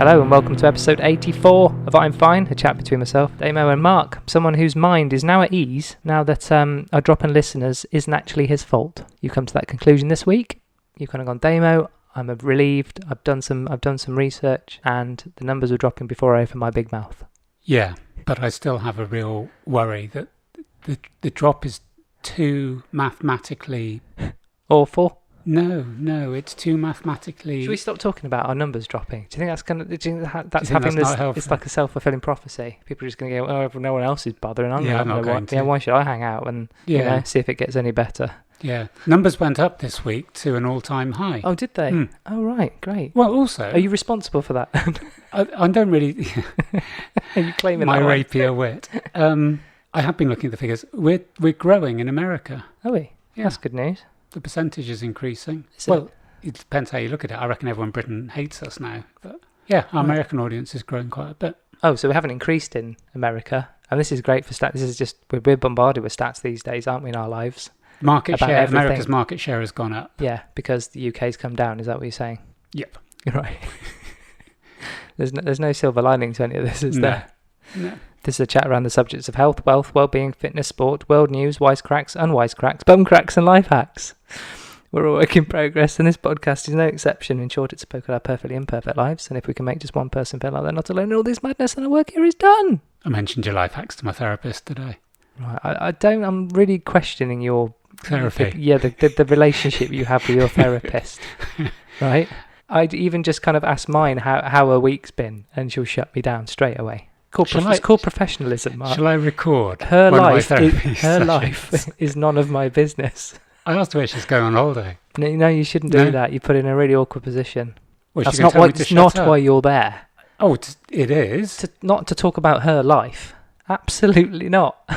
Hello and welcome to episode 84 of I'm Fine, a chat between myself, Damo and Mark, someone whose mind is now at ease now that our drop in listeners isn't actually his fault. You come to that conclusion this week. You've kind of gone, Damo, I'm relieved, I've done some research and the numbers were dropping before I opened my big mouth. Yeah, but I still have a real worry that the drop is too mathematically... Awful? No, it's too mathematically... Should we stop talking about our numbers dropping? Do you think that's going to... It's like a self-fulfilling prophecy? People are just going to go, oh, no one else is bothering. I'm not going to. Yeah, why should I hang out and see if it gets any better? Yeah. Numbers went up this week to an all-time high. Oh, did they? Oh, right. Great. Well, also... Are you responsible for that? I don't really... Are you claiming my that rapier wit. I have been looking at the figures. We're growing in America. Are we? Yeah. That's good news. The percentage is increasing. Well, it depends how you look at it. I reckon everyone in Britain hates us now. But yeah, our American audience is growing quite a bit. Oh, so we haven't increased in America. And this is great for stats. This is just, we're bombarded with stats these days, aren't we, in our lives? Market share, America's market share has gone up. Yeah, because the UK's come down. Is that what you're saying? Yep. Right. There's no silver lining to any of this, is there? No. This is a chat around the subjects of health, wealth, well-being, fitness, sport, world news, wisecracks, unwisecracks, bum cracks and life hacks. We're all work in progress and this podcast is no exception. In short, it's spoken our perfectly imperfect lives, and if we can make just one person feel like they're not alone in all this madness, then our work here is done. I mentioned your life hacks to my therapist today. Right, I'm really questioning your... Therapy. The relationship you have with your therapist, right? I'd even just kind of ask mine how her week's been, and she'll shut me down straight away. It's called professionalism, Mark. Shall I record her life is none of my business. I asked her where she's going on holiday. No, you shouldn't do that. You put in a really awkward position. Well, That's not why you're there. Oh, it is? Not to talk about her life. Absolutely not.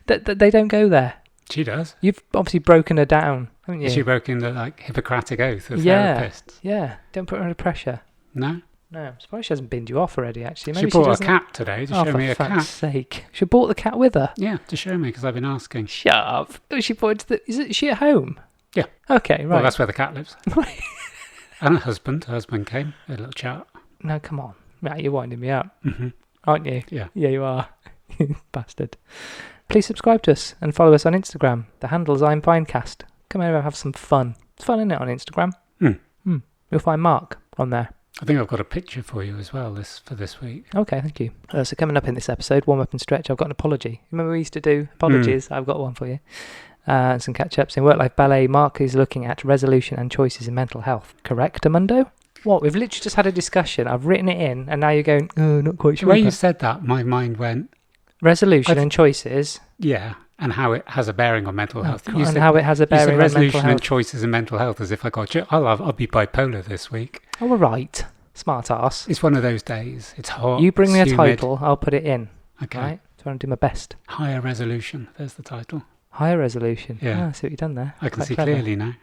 They don't go there. She does. You've obviously broken her down, haven't you? She broken the Hippocratic oath of therapists. Yeah. Don't put her under pressure. No. I'm surprised she hasn't binned you off already, actually. Maybe she brought a cat today to show me a cat. For fuck's sake. She brought the cat with her? Yeah, to show me, because I've been asking. Shut up. Is she at home? Yeah. Okay, right. Well, that's where the cat lives. And her husband. Her husband came. A little chat. No, come on. Right, you're winding me up. Mm-hmm. Aren't you? Yeah. Yeah, you are. Bastard. Please subscribe to us and follow us on Instagram. The handle is I'm Finecast. Come over and have some fun. It's fun, isn't it, on Instagram? You'll find Mark on there. I think I've got a picture for you as well for this week. Okay, thank you. So coming up in this episode, warm up and stretch, I've got an apology. Remember we used to do apologies? I've got one for you. And some catch-ups. In Work-Life Ballet, Mark is looking at resolution and choices in mental health. Correct, Amundo? What? We've literally just had a discussion. I've written it in, and now you're going, oh, not quite sure. The way you said that, my mind went... Resolution and choices. Yeah, and how it has a bearing on mental health. And how it has a bearing on mental health. Resolution and choices in mental health, as if I got you. I'll be bipolar this week. Oh, all right. Smart ass. It's one of those days. It's hot. You bring me a humid. title, I'll put it in. Okay. Right? Trying to do my best. Higher resolution. There's the title. Higher resolution. Yeah. I see what you've done there. I can see clever. Clearly now.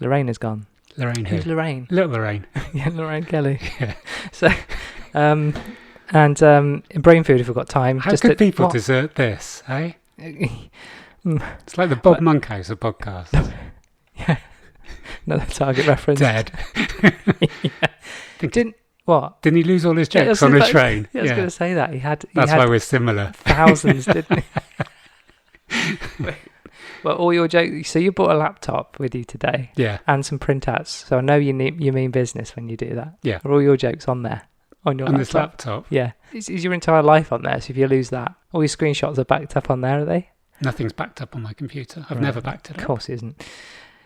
Lorraine is gone. Lorraine who? Who's Lorraine? Little Lorraine. Yeah, Lorraine Kelly. Yeah. So, in brain food, if we've got time. How could people desert this, eh? It's like the Bob Monkhouse of podcasts. Yeah. Another Target reference. Dead. Didn't he lose all his jokes on the train? I was going to say that. That's why we're similar. Thousands, didn't he? Well, all your jokes. So you bought a laptop with you today. Yeah. And some printouts. So I know you mean business when you do that. Yeah. Are all your jokes on there? On this laptop? Yeah. Is your entire life on there? So if you lose that, all your screenshots are backed up on there, are they? Nothing's backed up on my computer. I've never backed it up. Of course it isn't.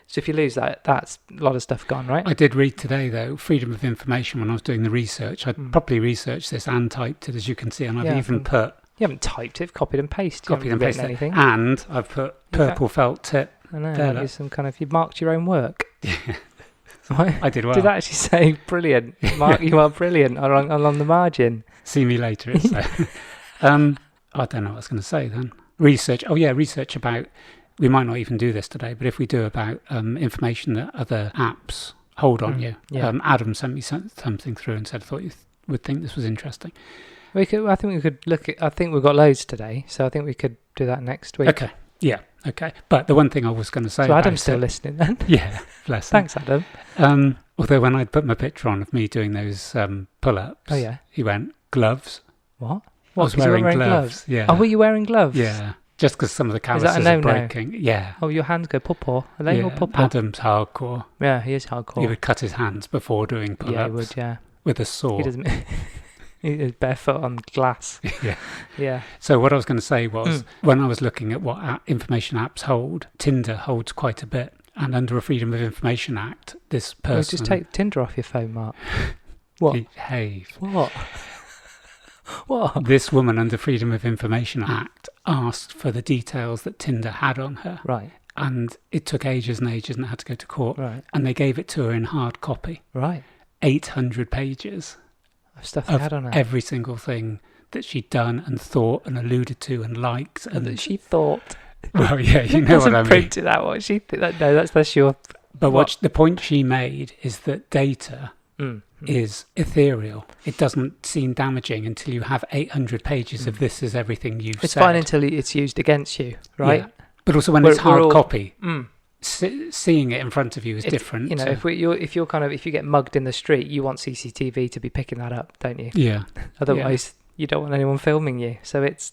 So if you lose that, that's a lot of stuff gone, right? I did read today, though, freedom of information when I was doing the research. I properly researched this and typed it, as you can see, and I've even put... You haven't typed it, copied and pasted. Copied and pasted anything. And I've put purple felt tip. I know, you've marked your own work. Yeah. What? I did well. Did that actually say brilliant? Mark, you are brilliant along the margin. See me later, it said. I don't know what I was going to say then. Research about... We might not even do this today, but if we do about information that other apps hold on you. Yeah. Adam sent me something through and said, I thought you would think this was interesting. I think we could look at... I think we've got loads today, so I think we could do that next week. Okay. Yeah. Okay. But the one thing I was going to say... So Adam's still listening then? Yeah. Bless him. Thanks, Adam. Although when I'd put my picture on of me doing those pull-ups, Oh, yeah. he went, gloves? What? I was 'Cause you wearing were gloves. Yeah. Oh, were you wearing gloves? Yeah. Just because some of the that a calluses no-no? are breaking. Yeah. Oh, your hands go pawpaw. Are they all Yeah. pawpaw? Adam's hardcore. Yeah, he is hardcore. He would cut his hands before doing pull-ups. Yeah, he would, yeah. With a saw. He doesn't... He's barefoot on glass. Yeah. Yeah. So what I was going to say was, when I was looking at what information apps hold, Tinder holds quite a bit. And under a Freedom of Information Act, this person... Well, just take Tinder off your phone, Mark. What? Behave. What? What? This woman under Freedom of Information Act asked for the details that Tinder had on her. Right. And it took ages and ages and had to go to court. Right. And they gave it to her in hard copy. Right. 800 pages Of stuff they had on her. every single thing that she'd done and thought and alluded to and liked. And that she thought. Well, yeah, you know what I mean. Printed out what she no, that's your... But the point she made is that data is ethereal. It doesn't seem damaging until you have 800 pages of this is everything you've said. It's fine until it's used against you, right? Yeah. But also when We're it's hard all- copy, seeing it in front of you is different. You know, if you get mugged in the street, you want CCTV to be picking that up, don't you? Yeah. Otherwise, you don't want anyone filming you. So it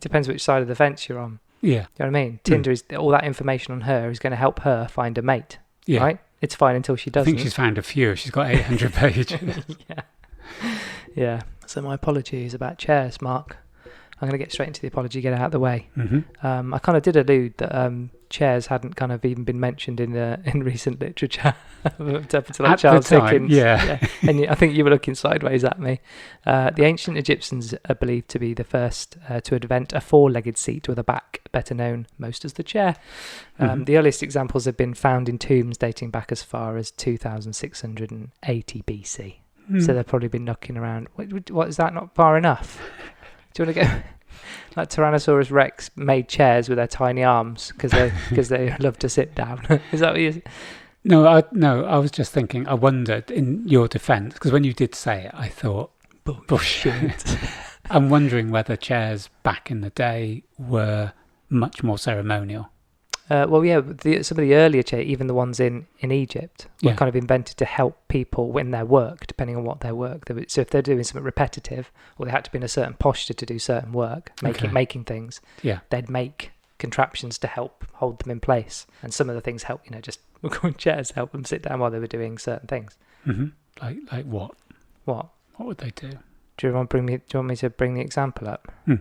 depends which side of the fence you're on. Yeah. You know what I mean? Tinder is all that information on her is going to help her find a mate. Yeah. Right? It's fine until she I doesn't. think she's found a few. She's got 800 pages. Yeah. Yeah. So my apologies about chairs, Mark. I'm going to get straight into the apology, get it out of the way. Mm-hmm. I kind of did allude that chairs hadn't kind of even been mentioned in recent literature up until At Charles the time, Dickens. yeah. And I think you were looking sideways at me. The ancient Egyptians are believed to be the first to invent a four-legged seat with a back, better known most as the chair. The earliest examples have been found in tombs dating back as far as 2680 BC. So they've probably been knocking around. What is that? Not far enough? Do you want to go? Like Tyrannosaurus Rex made chairs with their tiny arms because they love to sit down. Is that what you? No, I was just thinking. I wondered in your defence because when you did say it, I thought bullshit. I'm wondering whether chairs back in the day were much more ceremonial. Well, yeah, some of the earlier chairs, even the ones in Egypt, were kind of invented to help people in their work, depending on what their work. So if they're doing something repetitive, or they had to be in a certain posture to do certain work, making things, they'd make contraptions to help hold them in place. And some of the things help, just chairs help them sit down while they were doing certain things. Mm-hmm. Like what? What? What would they do? Do you want me to bring the example up? Have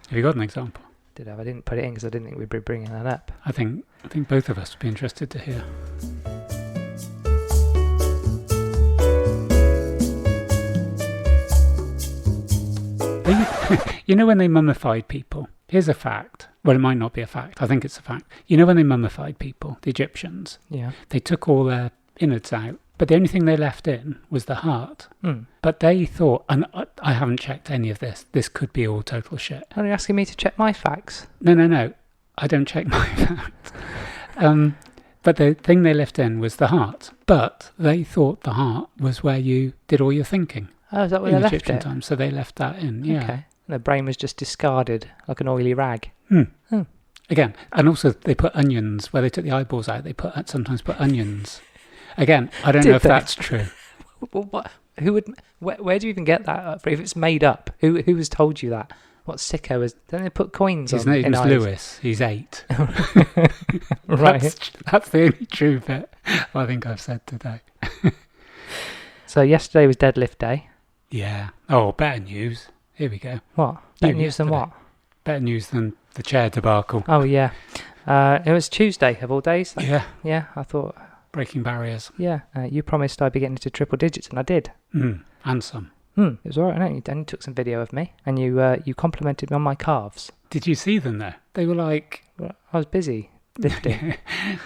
you got an example? I didn't put it in because I didn't think we'd be bringing that up. I think both of us would be interested to hear. You know when they mummified people? Here's a fact. Well, it might not be a fact. I think it's a fact. You know when they mummified people, the Egyptians? Yeah. They took all their innards out, but the only thing they left in was the heart. But they thought, and I haven't checked any of this. This could be all total shit. Are you asking me to check my facts? No. I don't check my facts. But the thing they left in was the heart. But they thought the heart was where you did all your thinking. Oh, is that where they left Egyptian it? times, so they left that in. Yeah. Okay. The brain was just discarded like an oily rag. Again, and also they put onions where they took the eyeballs out. They sometimes put onions. Again, I don't know if that's true. Well, what? Who would? Where do you even get that? If it's made up, who has told you that? What sicko is? Don't they put coins on? His name is Lewis. He's 8. Right. That's the only true bit I think I've said today. So yesterday was deadlift day. Yeah. Oh, better news. Here we go. What? Better news than what? Better news than the chair debacle. Oh yeah. It was Tuesday of all days. Yeah. Yeah. I thought. Breaking barriers. Yeah. You promised I'd be getting into triple digits, and I did. And some. It was all right. I know. You took some video of me, and you complimented me on my calves. Did you see them there? They were like... Well, I was busy lifting.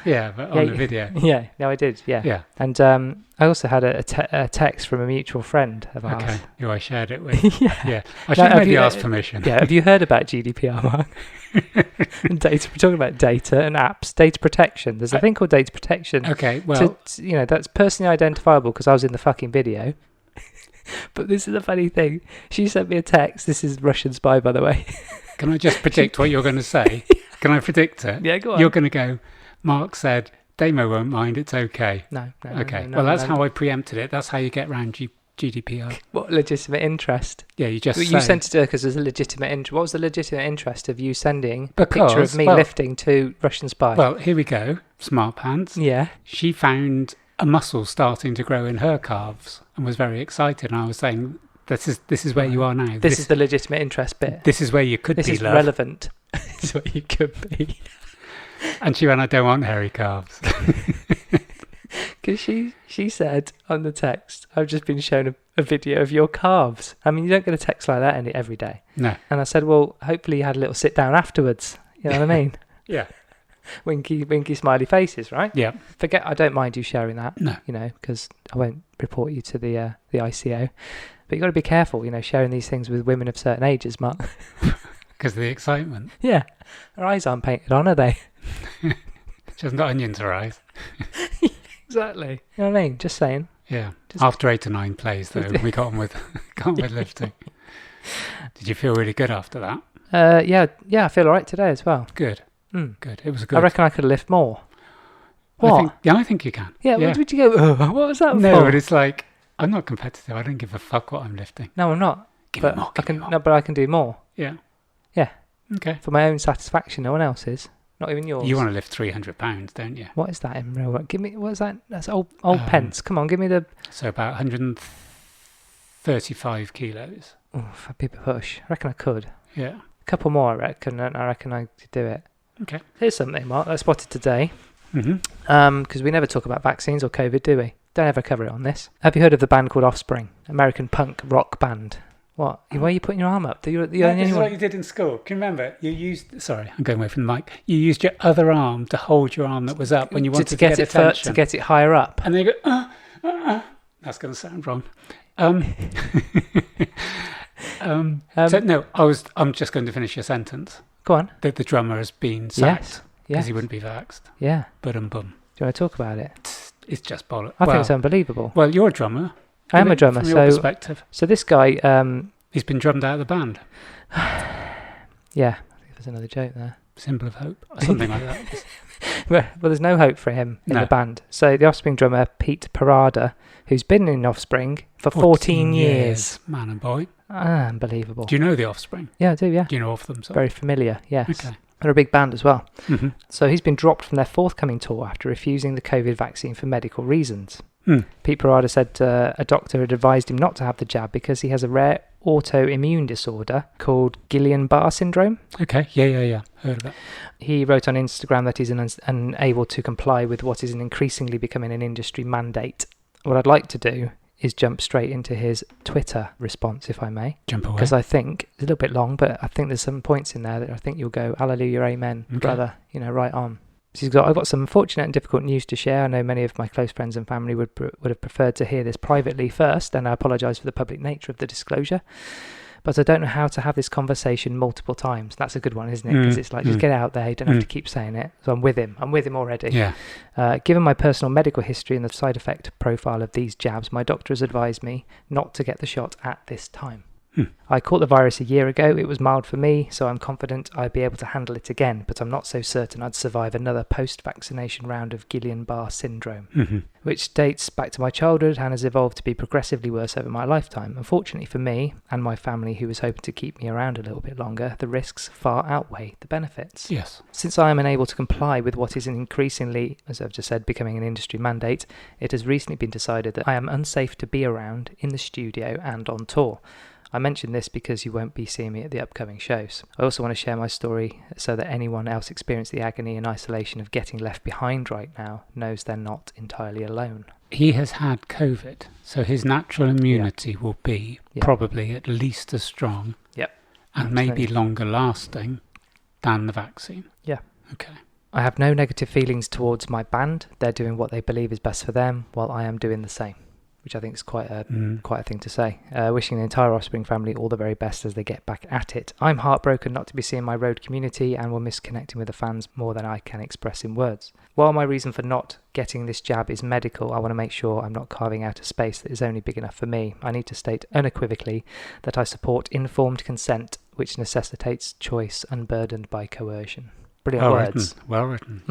Yeah, but on the video. Yeah, no, I did. Yeah. And I also had a text from a mutual friend of ours. Okay, who I shared it with. Yeah. I should maybe ask permission. Yeah. Have you heard about GDPR, Mark? And data. We're talking about data and apps, data protection. There's a thing called data protection. Okay, well... that's personally identifiable because I was in the fucking video. But this is the funny thing. She sent me a text. This is Russian spy, by the way. Can I just predict what you're going to say? Can I predict it? Yeah, go on. You're going to go, Mark said Damo won't mind. It's okay. No. Okay. No, Well, that's no. how I preempted it. That's how you get around GDPR. What legitimate interest? Yeah, you just Well, say. you sent it to her because there's a legitimate interest. What was the legitimate interest of you sending a picture of me lifting to Russian spy? Well, here we go. Smart pants. Yeah. She found a muscle starting to grow in her calves and was very excited. And I was saying, this is where you are now. This is the legitimate interest bit. This is where you could This be, is love. relevant. This is what you could be. And she went, I don't want hairy calves. Because she said on the text, I've just been shown a video of your calves. I mean, you don't get a text like that every day. No. And I said, well, hopefully you had a little sit down afterwards. You know what I mean? Yeah. Winky smiley faces, right? Yeah. Forget, I don't mind you sharing that. No. You know, because I won't report you to the ICO. But you've got to be careful, you know, sharing these things with women of certain ages, Mark. Because of the excitement. Yeah. Her eyes aren't painted on, are they? She hasn't got onions in her eyes. Exactly. You know what I mean? Just saying. Yeah. After 8 or 9 plays, though, we got on with lifting. Did you feel really good after that? Yeah, I feel all right today as well. Good. Mm. Good. It was good. I reckon I could lift more. What? I think you can. Yeah, would you go, oh, what was that No, for? but it's like, I'm not competitive. I don't give a fuck what I'm lifting. No, I'm not. Give me more. No, but I can do more. Yeah. Yeah. Okay. For my own satisfaction, no one else's. Not even yours. You want to lift 300 pounds, don't you? What is that in real work? Give me, what is that? That's old pence. Come on, give me the... So about 135 kilos. Oh, a bit of a push. I reckon I could. Yeah. A couple more, I reckon, and I reckon I could do it. Okay. Here's something, Mark, I spotted today. Mm-hmm. Because we never talk about vaccines or COVID, do we? Don't ever cover it on this. Have you heard of the band called Offspring? American punk rock band. What? Why are you putting your arm up? You're the only this is one. what you did in school. Can you remember? You used... Sorry, I'm going away from the mic. You used your other arm to hold your arm that was up when you wanted to get attention. To get it higher up. And then you go... That's going to sound wrong. So no, I'm just going to finish your sentence. Go on. That the drummer has been sacked because Yes. he wouldn't be vaxxed. Yeah. Bum. Do you want to talk about it? It's just bollocks. I think it's unbelievable. Well, you're a drummer. I am a drummer. From your perspective. So this guy... He's been drummed out of the band. Yeah. I think there's another joke there. Symbol of hope. Or something like that. Well, there's no hope for him in the band. So the Offspring drummer, Pete Parada, who's been in Offspring for 14 years. Man and boy. Unbelievable. Do you know the Offspring? Yeah, I do, yeah. Do you know of them? Sorry. Very familiar, yes. Okay. They're a big band as well. Mm-hmm. So he's been dropped from their forthcoming tour after refusing the COVID vaccine for medical reasons. Pete Parada said a doctor had advised him not to have the jab because he has a rare autoimmune disorder called Guillain-Barré syndrome. Okay, yeah. Heard of it. He wrote on Instagram that he's unable to comply with what is increasingly becoming an industry mandate. What I'd like to do is jump straight into his Twitter response, if I may. Jump away. Because I think, it's a little bit long, but I think there's some points in there that I think you'll go, hallelujah, amen, brother, right on. I've got some unfortunate and difficult news to share. I know many of my close friends and family would have preferred to hear this privately first, and I apologise for the public nature of the disclosure. But I don't know how to have this conversation multiple times. That's a good one, isn't it? Because it's like, just get it out there. You don't have to keep saying it. So I'm with him. I'm with him already. Yeah. Given my personal medical history and the side effect profile of these jabs, my doctor has advised me not to get the shot at this time. I caught the virus a year ago. It was mild for me, so I'm confident I'd be able to handle it again, but I'm not so certain I'd survive another post-vaccination round of Guillain-Barré syndrome, which dates back to my childhood and has evolved to be progressively worse over my lifetime. Unfortunately for me and my family, who was hoping to keep me around a little bit longer, the risks far outweigh the benefits. Yes. Since I am unable to comply with what is an increasingly, as I've just said, becoming an industry mandate, it has recently been decided that I am unsafe to be around in the studio and on tour. I mention this because you won't be seeing me at the upcoming shows. I also want to share my story so that anyone else experiencing the agony and isolation of getting left behind right now knows they're not entirely alone. He has had COVID, so his natural immunity will be probably at least as strong and maybe longer lasting than the vaccine. Yeah. Okay. I have no negative feelings towards my band. They're doing what they believe is best for them, while I am doing the same, which I think is quite a thing to say. Wishing the entire Offspring family all the very best as they get back at it. I'm heartbroken not to be seeing my road community and will miss connecting with the fans more than I can express in words. While my reason for not getting this jab is medical, I want to make sure I'm not carving out a space that is only big enough for me. I need to state unequivocally that I support informed consent, which necessitates choice unburdened by coercion. Brilliant words. Well written.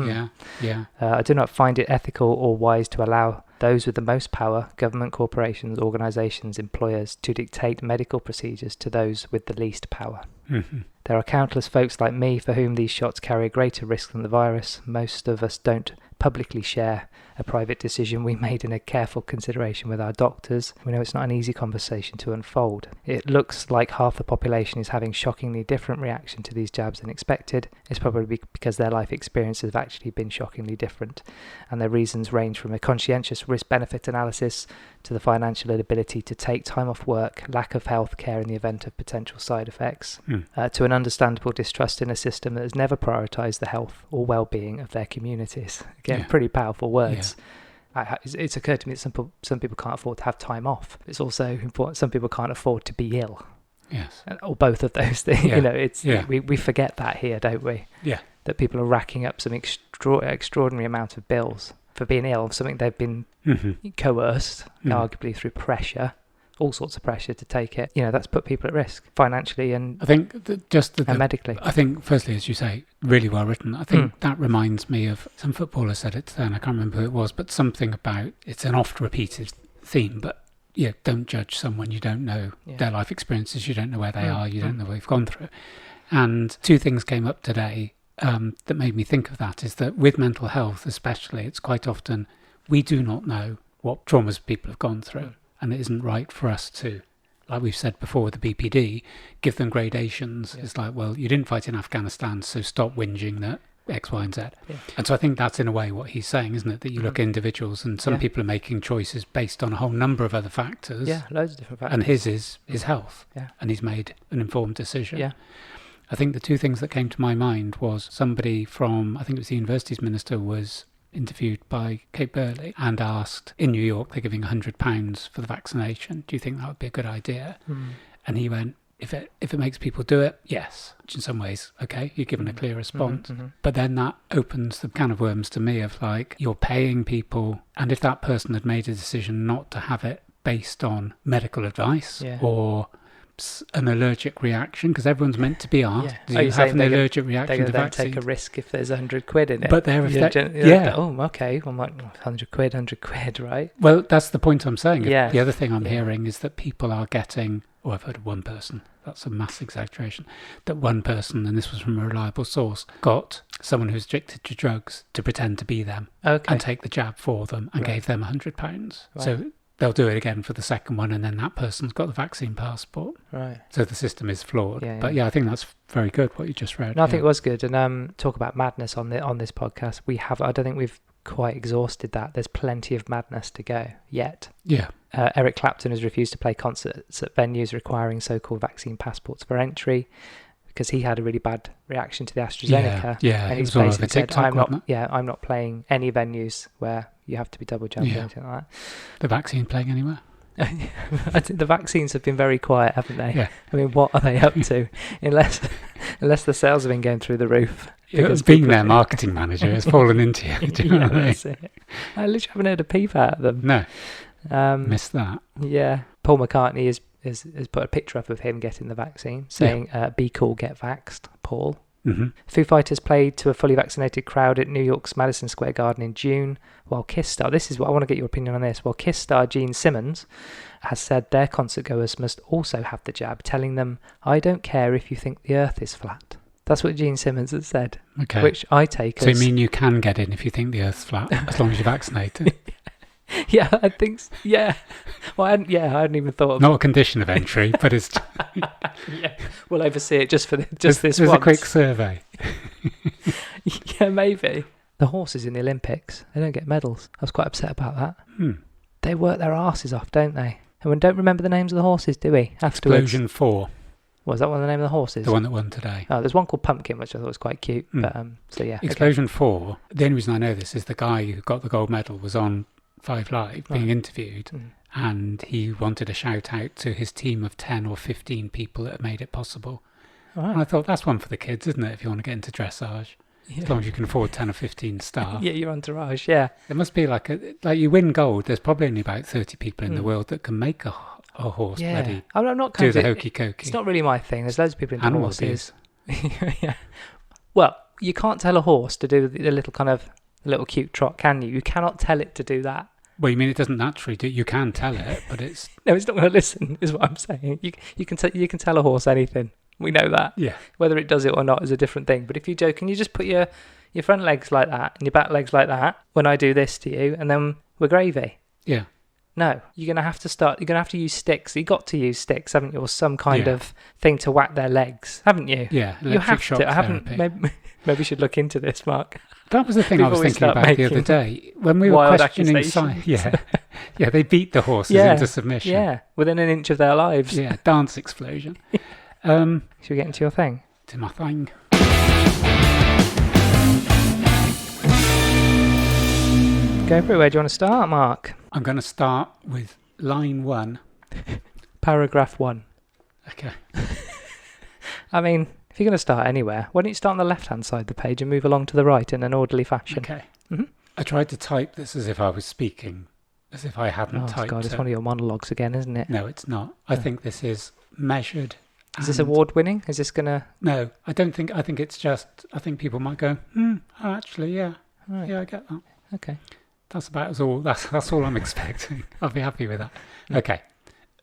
Yeah. I do not find it ethical or wise to allow those with the most power, government, corporations, organisations, employers, to dictate medical procedures to those with the least power. Mm-hmm. There are countless folks like me for whom these shots carry a greater risk than the virus. Most of us don't publicly share a private decision we made in a careful consideration with our doctors. We know it's not an easy conversation to unfold. It looks like half the population is having shockingly different reaction to these jabs than expected. It's probably because their life experiences have actually been shockingly different, and their reasons range from a conscientious risk-benefit analysis to the financial inability to take time off work, lack of health care in the event of potential side effects, to an understandable distrust in a system that has never prioritised the health or well-being of their communities. Again, pretty powerful words. It's occurred to me that some people can't afford to have time off. It's also important some people can't afford to be ill. Yes. Or both of those things. Yeah. We forget that here, don't we? Yeah. That people are racking up some extraordinary amount of bills for being ill, something they've been coerced, arguably through pressure, all sorts of pressure to take it. That's put people at risk financially and I think and medically. I think, firstly, as you say, really well written. I think that reminds me of some footballer said it today, and I can't remember who it was, but something about it's an oft repeated theme, but don't judge someone you don't know their life experiences, you don't know where they are, you don't know what they've gone through. And two things came up today that made me think of that, is that with mental health especially, it's quite often we do not know what traumas people have gone through, and it isn't right for us to, like we've said before with the BPD, give them gradations. It's like, well, you didn't fight in Afghanistan, so stop whinging that X, Y and Z. And so I think that's in a way what he's saying, isn't it, that you look at individuals and some people are making choices based on a whole number of other factors, loads of different factors, and his is his health, and he's made an informed decision. I think the two things that came to my mind was somebody from, I think it was the university's minister, was interviewed by Kate Burley and asked, in New York they're giving £100 for the vaccination, do you think that would be a good idea? And he went, if it makes people do it, yes, which in some ways, okay, you're given a clear response. But then that opens the can of worms to me of like, you're paying people, and if that person had made a decision not to have it based on medical advice or an allergic reaction, because everyone's meant to be asked, do you have an allergic reaction to vaccines? Take a risk if there's £100 in it. But okay, well, 100 quid, right? Well, that's the point I'm saying. The other thing I'm hearing is that people are getting, I've heard of one person, that's a mass exaggeration, that one person, and this was from a reliable source, got someone who's addicted to drugs to pretend to be them and take the jab for them and gave them £100. Right. So they'll do it again for the second one, and then that person's got the vaccine passport. Right. So the system is flawed. But I think that's very good what you just read. No, I think it was good. And talk about madness on this podcast. I don't think we've quite exhausted that. There's plenty of madness to go yet. Yeah. Eric Clapton has refused to play concerts at venues requiring so-called vaccine passports for entry because he had a really bad reaction to the AstraZeneca. And he's basically said, I'm not playing any venues where you have to be double jabbed or anything like that. The vaccine playing anywhere? I think the vaccines have been very quiet, haven't they? Yeah. I mean, what are they up to? Unless the sales have been going through the roof. Because being their marketing manager has fallen into you. Do you know what I mean? That's it. I literally haven't heard a peep out of them. No. Missed that. Yeah. Paul McCartney has put a picture up of him getting the vaccine, saying, be cool, get vaxxed, Paul. Foo Fighters played to a fully vaccinated crowd at New York's Madison Square Garden in June, while Kiss star, this is what I want to get your opinion on this, while Kiss star Gene Simmons has said their concert goers must also have the jab, telling them, I don't care if you think the earth is flat. That's what Gene Simmons has said, which I take as... So you mean you can get in if you think the earth's flat, as long as you're vaccinated? Yeah, I think so. Yeah. Well, I hadn't even thought of Not a condition of entry, but it's... We'll oversee it just this once. There's a quick survey. Yeah, maybe. The horses in the Olympics, they don't get medals. I was quite upset about that. They work their arses off, don't they? And we don't remember the names of the horses, do we? Afterwards. Explosion 4. Was that one of the name of the horses? The one that won today. Oh, there's one called Pumpkin, which I thought was quite cute. But Explosion 4, the only reason I know this is the guy who got the gold medal was on 5 Live being interviewed, and he wanted a shout out to his team of 10 or 15 people that have made it possible. And I thought, that's one for the kids, isn't it, if you want to get into dressage? As long as you can afford 10 or 15 staff. Yeah, your entourage, yeah. There must be like you win gold, there's probably only about 30 people in the world that can make a horse bloody I'm not do the hokey cokey. It's not really my thing. There's loads of people into Animal horses. Yeah. Well, You can't tell a horse to do the little kind of little cute trot, can you? You cannot tell it to do that. Well, you mean it doesn't naturally do? You can tell it, but it's No, it's not going to listen. Is what I'm saying. You can tell a horse anything. We know that. yeah. Whether it does it or not is a different thing. But if you do, can you just put your front legs like that and your back legs like that when I do this to you, and then we're gravy? Yeah. No, you're going to have to start. You're going to have to use sticks. You got to use sticks, haven't you, or some kind of thing to whack their legs, haven't you? Yeah. You have shock to. I haven't. therapy. Maybe we should look into this, Mark. That was the thing I was Before we thinking start about the other making day when we were wild questioning science. accusations. Yeah, they beat the horses into submission. Yeah, within an inch of their lives. Yeah, dance explosion. Should we get into your thing? To my thing. Go for it. Where do you want to start, Mark? I'm going to start with line 1. Paragraph 1. Okay. I mean, if you're going to start anywhere, why don't you start on the left-hand side of the page and move along to the right in an orderly fashion? Okay. Mm-hmm. I tried to type this as if I was speaking, as if I hadn't typed God, it's one of your monologues again, isn't it? No, it's not. I think this is measured. Is this award-winning? Is this going to... No, I don't think. I think it's just... I think people might go, actually, yeah. Right. Yeah, I get that. Okay. That's about as all. That's all I'm expecting. I'll be happy with that. Okay.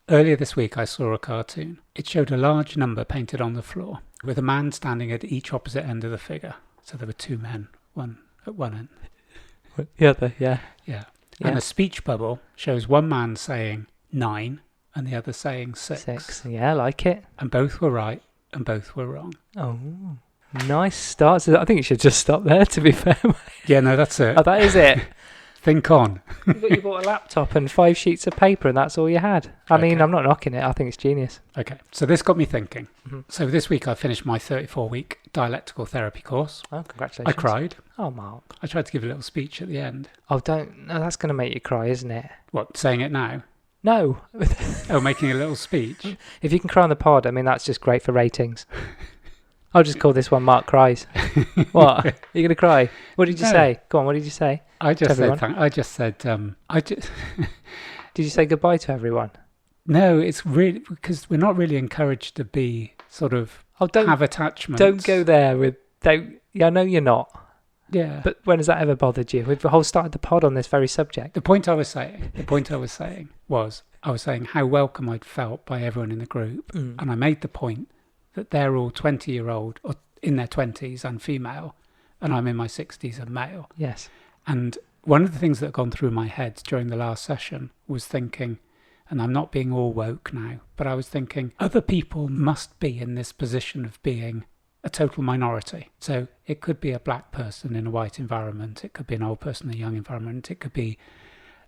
Earlier this week, I saw a cartoon. It showed a large number painted on the floor, with a man standing at each opposite end of the figure. So there were 2 men, one at one end. The other, yeah. Yeah. And a speech bubble shows one man saying 9 and the other saying 6. 6. Yeah, I like it. And both were right and both were wrong. Oh, nice start. So I think you should just stop there, to be fair. Yeah, no, that's it. Oh, that is it. Think on. You bought a laptop and 5 sheets of paper and that's all you had. I mean, I'm not knocking it. I think it's genius. Okay, so this got me thinking. Mm-hmm. So this week I finished my 34-week dialectical therapy course. Oh, congratulations. I cried. Oh, Mark. I tried to give a little speech at the end. Oh, don't. No, that's going to make you cry, isn't it? What, saying it now? No. Oh, making a little speech? If you can cry on the pod, I mean, that's just great for ratings. I'll just call this one Mark Cries. What? Are you going to cry? What did you say? Go on, what did you say? I just said, Did you say goodbye to everyone? No, it's really, because we're not really encouraged to be sort of, have attachments. Don't go there with, I know you're not. Yeah. But when has that ever bothered you? We've started the pod on this very subject. The point I was saying was, I was saying how welcome I'd felt by everyone in the group. And I made the point that they're all 20-year-old or in their 20s and female, and I'm in my 60s and male. Yes. And one of the things that had gone through my head during the last session was thinking, and I'm not being all woke now, but I was thinking other people must be in this position of being a total minority. So it could be a black person in a white environment, it could be an old person in a young environment, it could be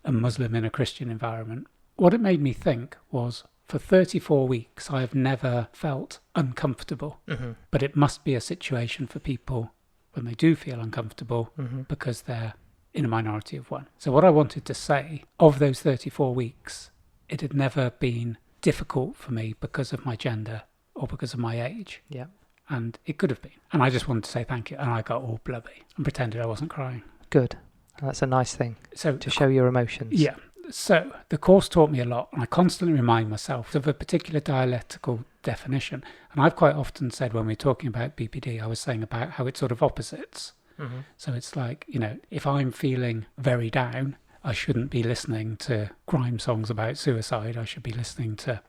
a Muslim in a Christian environment. What it made me think was, for 34 weeks, I have never felt uncomfortable. Mm-hmm. But it must be a situation for people when they do feel uncomfortable because they're in a minority of one. So what I wanted to say, of those 34 weeks, it had never been difficult for me because of my gender or because of my age. Yeah. And it could have been. And I just wanted to say thank you. And I got all blubby and pretended I wasn't crying. Good. That's a nice thing, so to show your emotions. Yeah. So the course taught me a lot, and I constantly remind myself of a particular dialectical definition. And I've quite often said when we're talking about BPD, I was saying about how it's sort of opposites. Mm-hmm. So it's like, if I'm feeling very down, I shouldn't be listening to grime songs about suicide. I should be listening to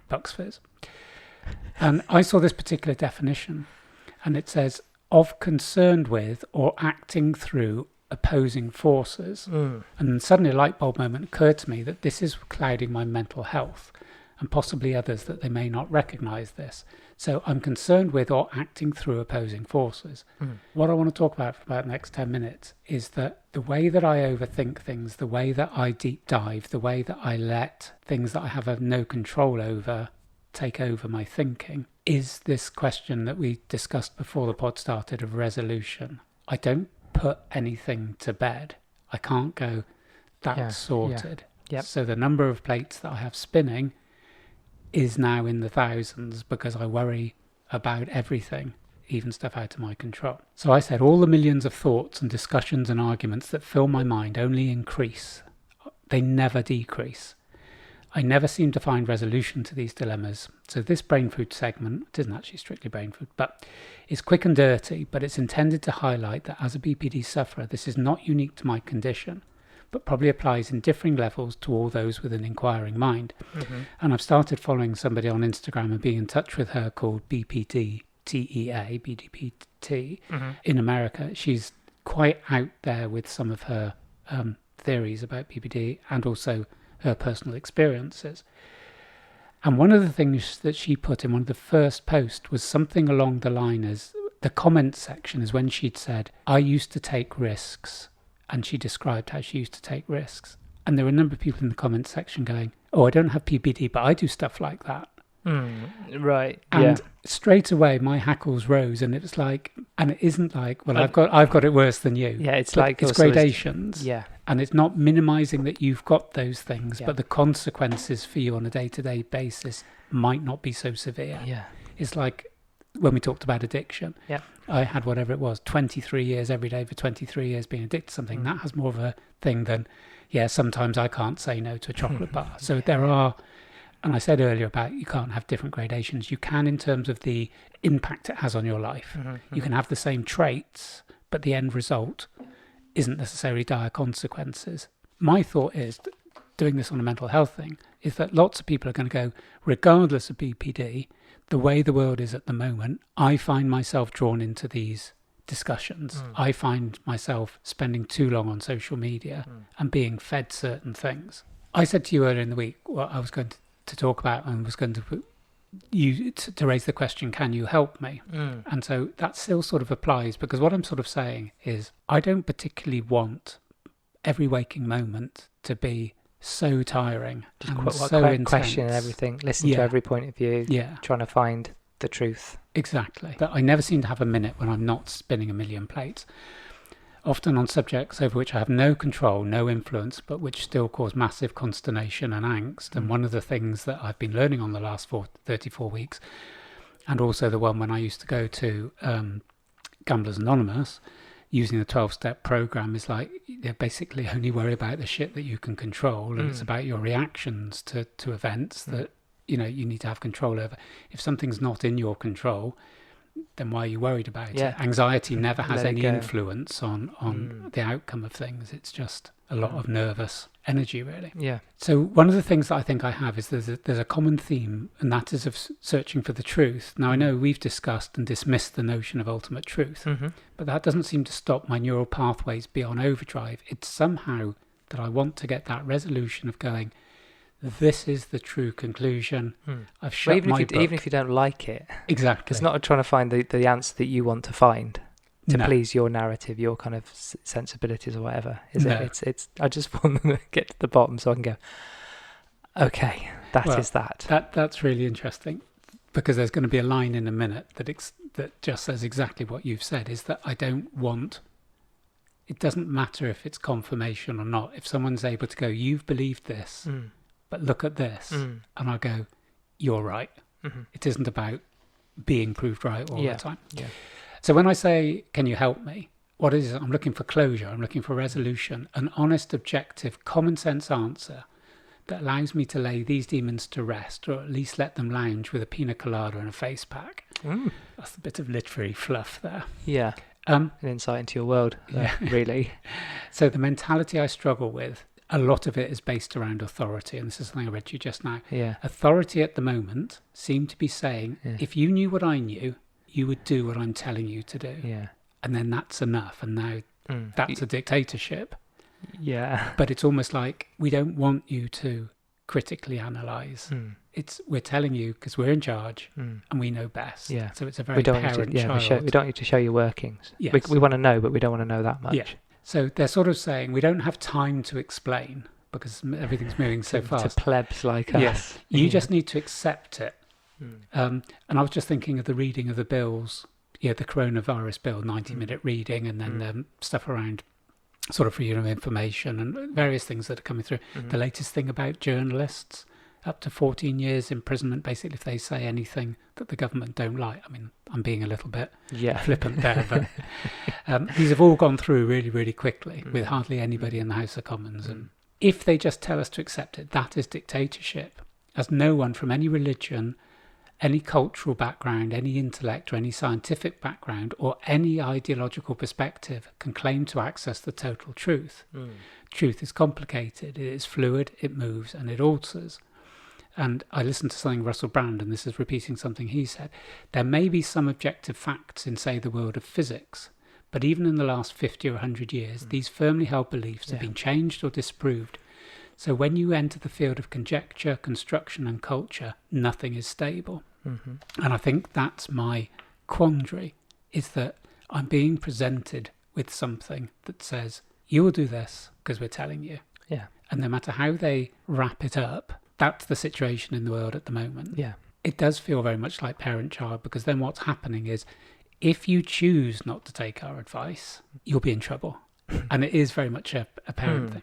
Bucks Fizz. And I saw this particular definition, and it says, of concerned with or acting through opposing forces. And suddenly a light bulb moment occurred to me that this is clouding my mental health, and possibly others that they may not recognise this. So I'm concerned with or acting through opposing forces. What I want to talk about for about the next 10 minutes is that the way that I overthink things, the way that I deep dive, the way that I let things that I have no control over take over my thinking, is this question that we discussed before the pod started of resolution. I don't put anything to bed. I can't go, that's sorted. Yep. So the number of plates that I have spinning is now in the thousands because I worry about everything, even stuff out of my control. So I said all the millions of thoughts and discussions and arguments that fill my mind only increase. They never decrease. I never seem to find resolution to these dilemmas. So this brain food segment, it isn't actually strictly brain food, but it's quick and dirty, but it's intended to highlight that as a BPD sufferer, this is not unique to my condition, but probably applies in differing levels to all those with an inquiring mind. Mm-hmm. And I've started following somebody on Instagram and being in touch with her called BPD TEA, BDPT, in America. She's quite out there with some of her theories about BPD and also her personal experiences. And one of the things that she put in one of the first posts was something along the line as, the comment section is when she'd said, I used to take risks. And she described how she used to take risks. And there were a number of people in the comment section going, oh, I don't have PPD, but I do stuff like that. Right. And straight away my hackles rose, and it was like, and it isn't like, well, I've got it worse than you. Yeah, it's but like it's gradations. Yeah. And it's not minimizing that you've got those things, but the consequences for you on a day-to-day basis might not be so severe. Yeah. It's like when we talked about addiction. Yeah. I had whatever it was, 23 years every day for 23 years being addicted to something. That has more of a thing than, sometimes I can't say no to a chocolate bar. So there are, and I said earlier about you can't have different gradations. You can in terms of the impact it has on your life. You can have the same traits, but the end result isn't necessarily dire consequences. My thought is, doing this on a mental health thing, is that lots of people are going to go, regardless of BPD, the way the world is at the moment, I find myself drawn into these discussions. I find myself spending too long on social media and being fed certain things. I said to you earlier in the week what I was going to talk about, and was going to put you to raise the question, can you help me? And so that still sort of applies, because what I'm sort of saying is I don't particularly want every waking moment to be so tiring and so intense. Question everything, listen to every point of view, trying to find the truth. Exactly. But I never seem to have a minute when I'm not spinning a million plates, often on subjects over which I have no control, no influence, but which still cause massive consternation and angst. And one of the things that I've been learning on the last 34 weeks, and also the one when I used to go to Gamblers Anonymous, using the 12-step program, is like, they basically only worry about the shit that you can control, and it's about your reactions to events that you need to have control over. If something's not in your control, then why are you worried about it? Anxiety never has any influence on the outcome of things. It's just a lot of nervous energy, really. Yeah. So one of the things that I think I have is there's a common theme, and that is of searching for the truth. Now, I know we've discussed and dismissed the notion of ultimate truth, but that doesn't seem to stop my neural pathways be on overdrive. It's somehow that I want to get that resolution of going, this is the true conclusion. I've shut my book. Even if you don't like it. Exactly. It's not trying to find the answer that you want to find to please your narrative, your kind of sensibilities or whatever. It's I just want to get to the bottom so I can go, okay, is that. That's really interesting, because there's going to be a line in a minute that just says exactly what you've said, is that I don't want, it doesn't matter if it's confirmation or not. If someone's able to go, you've believed this, but look at this, and I go, you're right. It isn't about being proved right all the time. Yeah. So when I say, can you help me? What is it? I'm looking for closure. I'm looking for resolution, an honest, objective, common sense answer that allows me to lay these demons to rest, or at least let them lounge with a pina colada and a face pack. That's a bit of literary fluff there. Yeah. An insight into your world, really. So the mentality I struggle with, a lot of it is based around authority, and this is something I read to you just now. Authority at the moment seemed to be saying, if you knew what I knew, you would do what I'm telling you to do. And then that's enough, and now that's a dictatorship. But it's almost like we don't want you to critically analyse. We're telling you because we're in charge and we know best. So it's a very parent-child. We don't need to show your workings. We want to know, but we don't want to know that much. So they're sort of saying we don't have time to explain because everything's moving so fast. To plebs like us. You just need to accept it. And I was just thinking of the reading of the bills, the coronavirus bill, 90-minute reading, and then stuff around sort of freedom of information and various things that are coming through. The latest thing about journalists, up to 14 years imprisonment, basically, if they say anything that the government don't like. I mean, I'm being a little bit flippant there, but these have all gone through really, really quickly with hardly anybody in the House of Commons and if they just tell us to accept it, that is dictatorship. As no one from any religion, any cultural background, any intellect or any scientific background or any ideological perspective can claim to access the total truth. Truth is complicated, it is fluid, it moves and it alters. And I listened to something Russell Brand, and this is repeating something he said. There may be some objective facts in, say, the world of physics, but even in the last 50 or 100 years, these firmly held beliefs have been changed or disproved. So when you enter the field of conjecture, construction and culture, nothing is stable. And I think that's my quandary, is that I'm being presented with something that says, you will do this because we're telling you. Yeah. And no matter how they wrap it up, that's the situation in the world at the moment. Yeah. It does feel very much like parent-child, because then what's happening is, if you choose not to take our advice, you'll be in trouble. And it is very much a parent thing.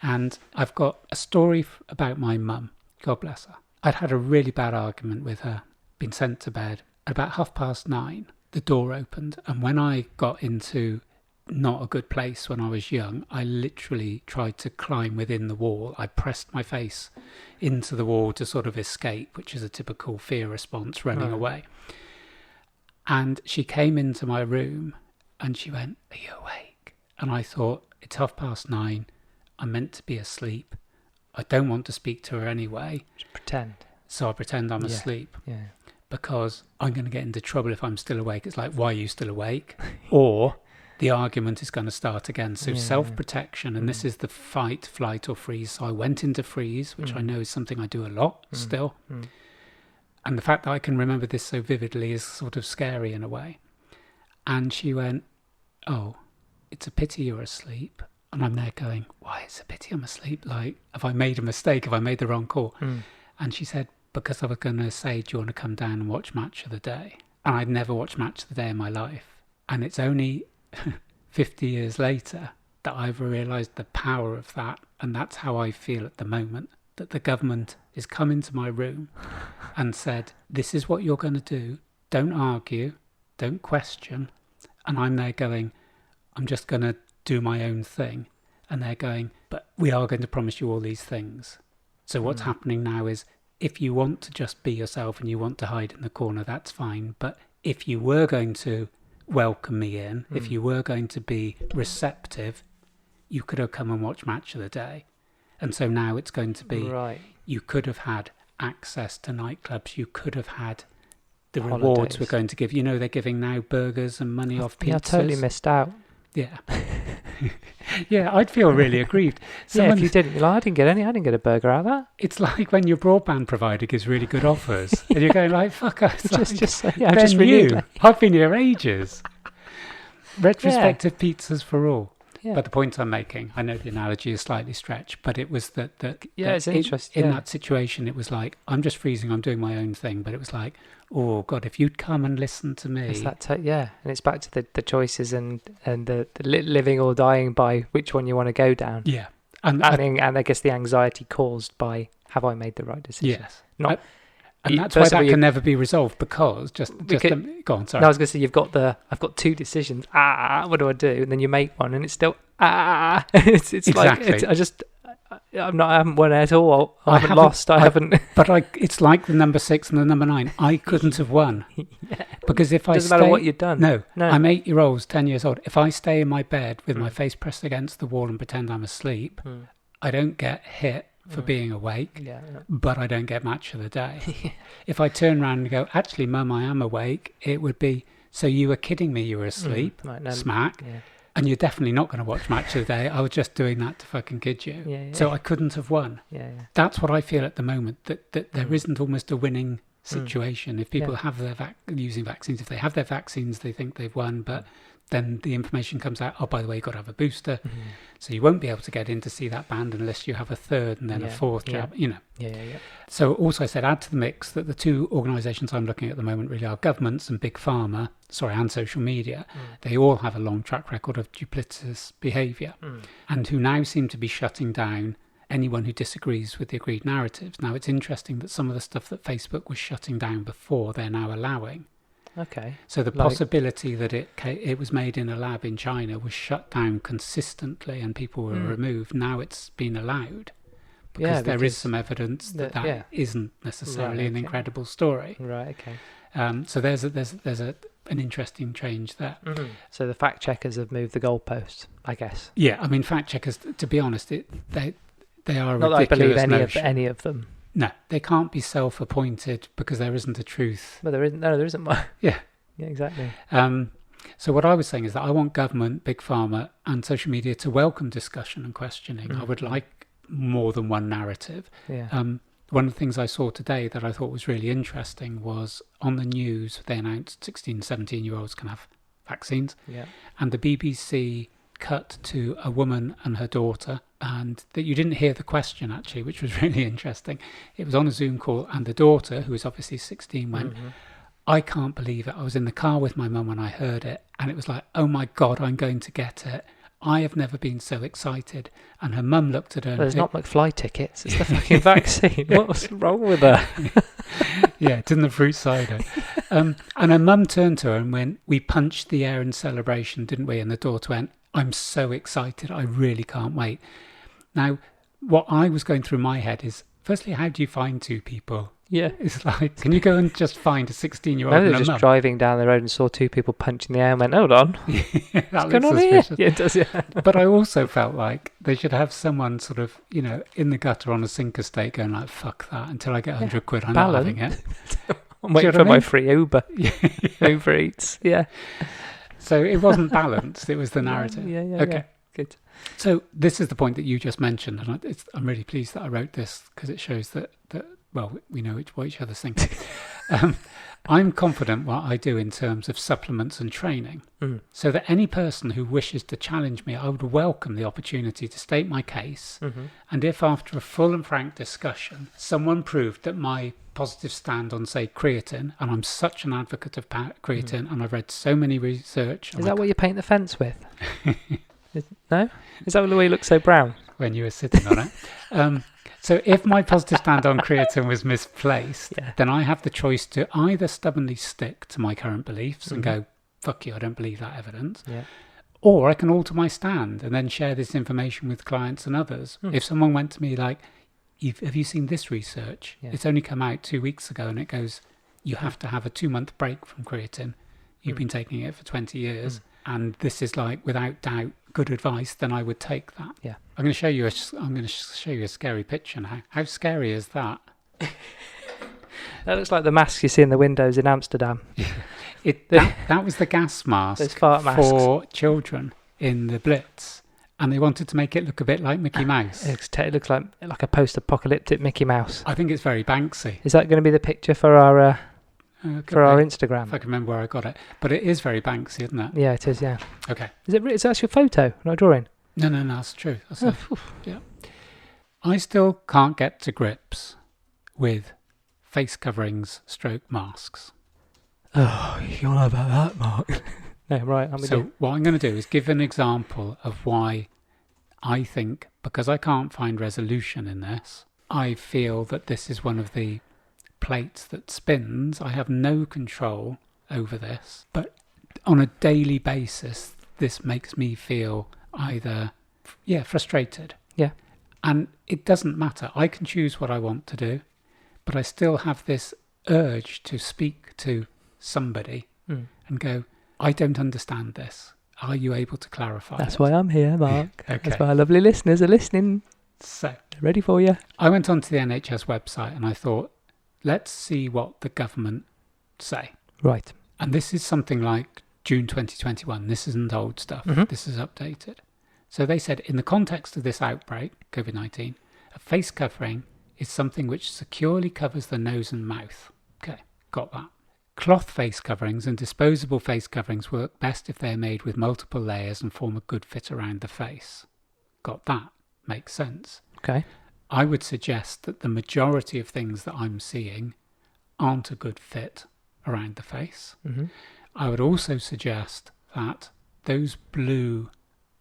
And I've got a story about my mum. God bless her. I'd had a really bad argument with her, been sent to bed. At about 9:30, the door opened. And when I got into not a good place when I was young, I literally tried to climb within the wall. I pressed my face into the wall to sort of escape, which is a typical fear response, running away. And she came into my room and she went, "Are you awake?" And I thought, it's 9:30. I'm meant to be asleep. I don't want to speak to her anyway. Just pretend. So I pretend I'm asleep. Yeah. Because I'm going to get into trouble if I'm still awake. It's like, why are you still awake? Or the argument is going to start again. So self-protection, and this is the fight, flight or freeze. So I went into freeze, which I know is something I do a lot still. And the fact that I can remember this so vividly is sort of scary in a way. And she went, "Oh, it's a pity you're asleep." And I'm there going, why, it's a pity I'm asleep? Like, have I made a mistake? Have I made the wrong call? And she said, because I was going to say, do you want to come down and watch Match of the Day? And I'd never watched Match of the Day in my life. And it's only 50 years later that I've realised the power of that. And that's how I feel at the moment, that the government has come into my room and said, this is what you're going to do. Don't argue. Don't question. And I'm there going, I'm just going to do my own thing. And they're going, but we are going to promise you all these things. So what's happening now is, if you want to just be yourself and you want to hide in the corner, that's fine. But if you were going to welcome me in, if you were going to be receptive, you could have come and watched Match of the Day. And so now it's going to be, you could have had access to nightclubs, you could have had the rewards we're going to give. You know, they're giving now burgers and money off pizzas. Yeah, I totally missed out. Yeah. Yeah, I'd feel really aggrieved. If you didn't, I didn't get a burger out of that. It's like when your broadband provider gives really good offers and you're going like, fuck us. I've just renewed. I've been here ages. Retrospective pizzas for all. Yeah. But the point I'm making, I know the analogy is slightly stretched, but it was that it's interesting. In that situation, it was like, I'm just freezing, I'm doing my own thing. But it was like, oh God, if you'd come and listen to me. It's that and it's back to the choices and the living or dying by which one you want to go down. Yeah. And I guess the anxiety caused by, have I made the right decision? Yes. Not. And that's why that can never be resolved, because go on, sorry. No, I was going to say, I've got two decisions. What do I do? And then you make one and it's still, It's exactly. I haven't won at all. I haven't lost. I haven't. But it's like the number 6 and the number 9. I couldn't have won. Because if I doesn't matter what you've done. No. I'm 8 year old, 10 years old. If I stay in my bed with my face pressed against the wall and pretend I'm asleep, I don't get hit for being awake, but I don't get Match of the Day. If I turn around and go, actually, Mum, I am awake, it would be, so you were kidding me, you were asleep, smack, and you're definitely not going to watch Match of the Day. I was just doing that to fucking kid you. So I couldn't have won. That's what I feel at the moment, that there isn't almost a winning situation. If people have their using vaccines, if they have their vaccines, they think they've won, but then the information comes out, oh, by the way, you've got to have a booster. So you won't be able to get in to see that band unless you have a third and then a fourth jab, you know. So also I said, add to the mix that the two organisations I'm looking at the moment really are governments and big pharma, and social media. They all have a long track record of duplicitous behaviour and who now seem to be shutting down anyone who disagrees with the agreed narratives. Now, it's interesting that some of the stuff that Facebook was shutting down before, they're now allowing. Okay. So the Like- possibility that it was made in a lab in China was shut down consistently and people were removed. Now it's been allowed because there is some evidence that isn't necessarily an incredible story. Right. Okay. So there's an interesting change there. Mm-hmm. So the fact checkers have moved the goalposts, I guess. Yeah, I mean, fact checkers. To be honest, they are Not that I believe any of them. No, they can't be self-appointed because there isn't a truth. But there isn't one. Yeah. Yeah, exactly. So what I was saying is that I want government, big pharma, and social media to welcome discussion and questioning. I would like more than one narrative. Yeah. One of the things I saw today that I thought was really interesting was on the news, they announced 16, 17-year-olds can have vaccines. Yeah. And the BBC cut to a woman and her daughter, and that you didn't hear the question, actually, which was really interesting. It was on a Zoom call, and the daughter, who was obviously 16, went, I can't believe it. I was in the car with my mum when I heard it, and it was like, oh my God, I'm going to get it. I have never been so excited. And her mum looked at her. There's not McFly tickets. It's the fucking vaccine. What's wrong with her? Yeah, it's in the fruit cider. And her mum turned to her and went, we punched the air in celebration, didn't we? And the daughter went, I'm so excited. I really can't wait. Now, what I was going through my head is, firstly, how do you find two people? Yeah. It's like, can you go and just find a 16-year-old and Maybe a they're mum? just driving down the road and saw two people punching the air and went, hold on. That What's looks going on here? suspicious. Yeah, it does, yeah. But I also felt like they should have someone sort of, in the gutter on a sink estate going like, fuck that, until I get 100 quid, I'm not having it. I'm waiting you know for what I my mean? free Uber. Uber Eats, yeah. So it wasn't balanced, it was the narrative. Yeah, Okay. yeah. Good. So this is the point that you just mentioned, and I'm really pleased that I wrote this because it shows that well, we know what each other's thinking. I'm confident what I do in terms of supplements and training, so that any person who wishes to challenge me, I would welcome the opportunity to state my case. And if after a full and frank discussion, someone proved that my positive stand on, say, creatine, and I'm such an advocate of creatine, and I've read so many research. Is that what you paint the fence with? No? Is that the way you look so brown? When you were sitting on it. So if my positive stand on creatine was misplaced, then I have the choice to either stubbornly stick to my current beliefs and go, fuck you, I don't believe that evidence. Yeah. Or I can alter my stand and then share this information with clients and others. If someone went to me like, have you seen this research? Yeah. It's only come out 2 weeks ago and it goes, you have to have a 2-month break from creatine. You've been taking it for 20 years. And this is like, without doubt, good advice, then I would take that. Yeah. I'm going to show you a scary picture now. How scary is that? That looks like the masks you see in the windows in Amsterdam. That was the gas mask Those fart masks. for children in the Blitz. And they wanted to make it look a bit like Mickey Mouse. It looks like a post-apocalyptic Mickey Mouse. I think it's very Banksy. Is that going to be the picture for our Instagram? If I can remember where I got it. But it is very Banksy, isn't it? Yeah, it is, yeah. Okay. Is that your photo, not a drawing? No, that's true. Yeah. I still can't get to grips with face coverings / masks. Oh, you're on about that, Mark. No, right, I'm with you. So what I'm going to do is give an example of why I think, because I can't find resolution in this, I feel that this is one of the plates that spins. I have no control over this, but on a daily basis, this makes me feel either, frustrated. Yeah. And it doesn't matter. I can choose what I want to do, but I still have this urge to speak to somebody and go, I don't understand this. Are you able to clarify That's it? why I'm here, Mark. Okay. That's why our lovely listeners are listening. So, They're ready for you. I went onto the NHS website and I thought, let's see what the government say. Right. And this is something like June 2021. This isn't old stuff. This is updated. So they said, in the context of this outbreak, COVID-19, a face covering is something which securely covers the nose and mouth. Okay, got that. Cloth face coverings and disposable face coverings work best if they're made with multiple layers and form a good fit around the face. Got that. Makes sense. Okay. I would suggest that the majority of things that I'm seeing aren't a good fit around the face. I would also suggest that those blue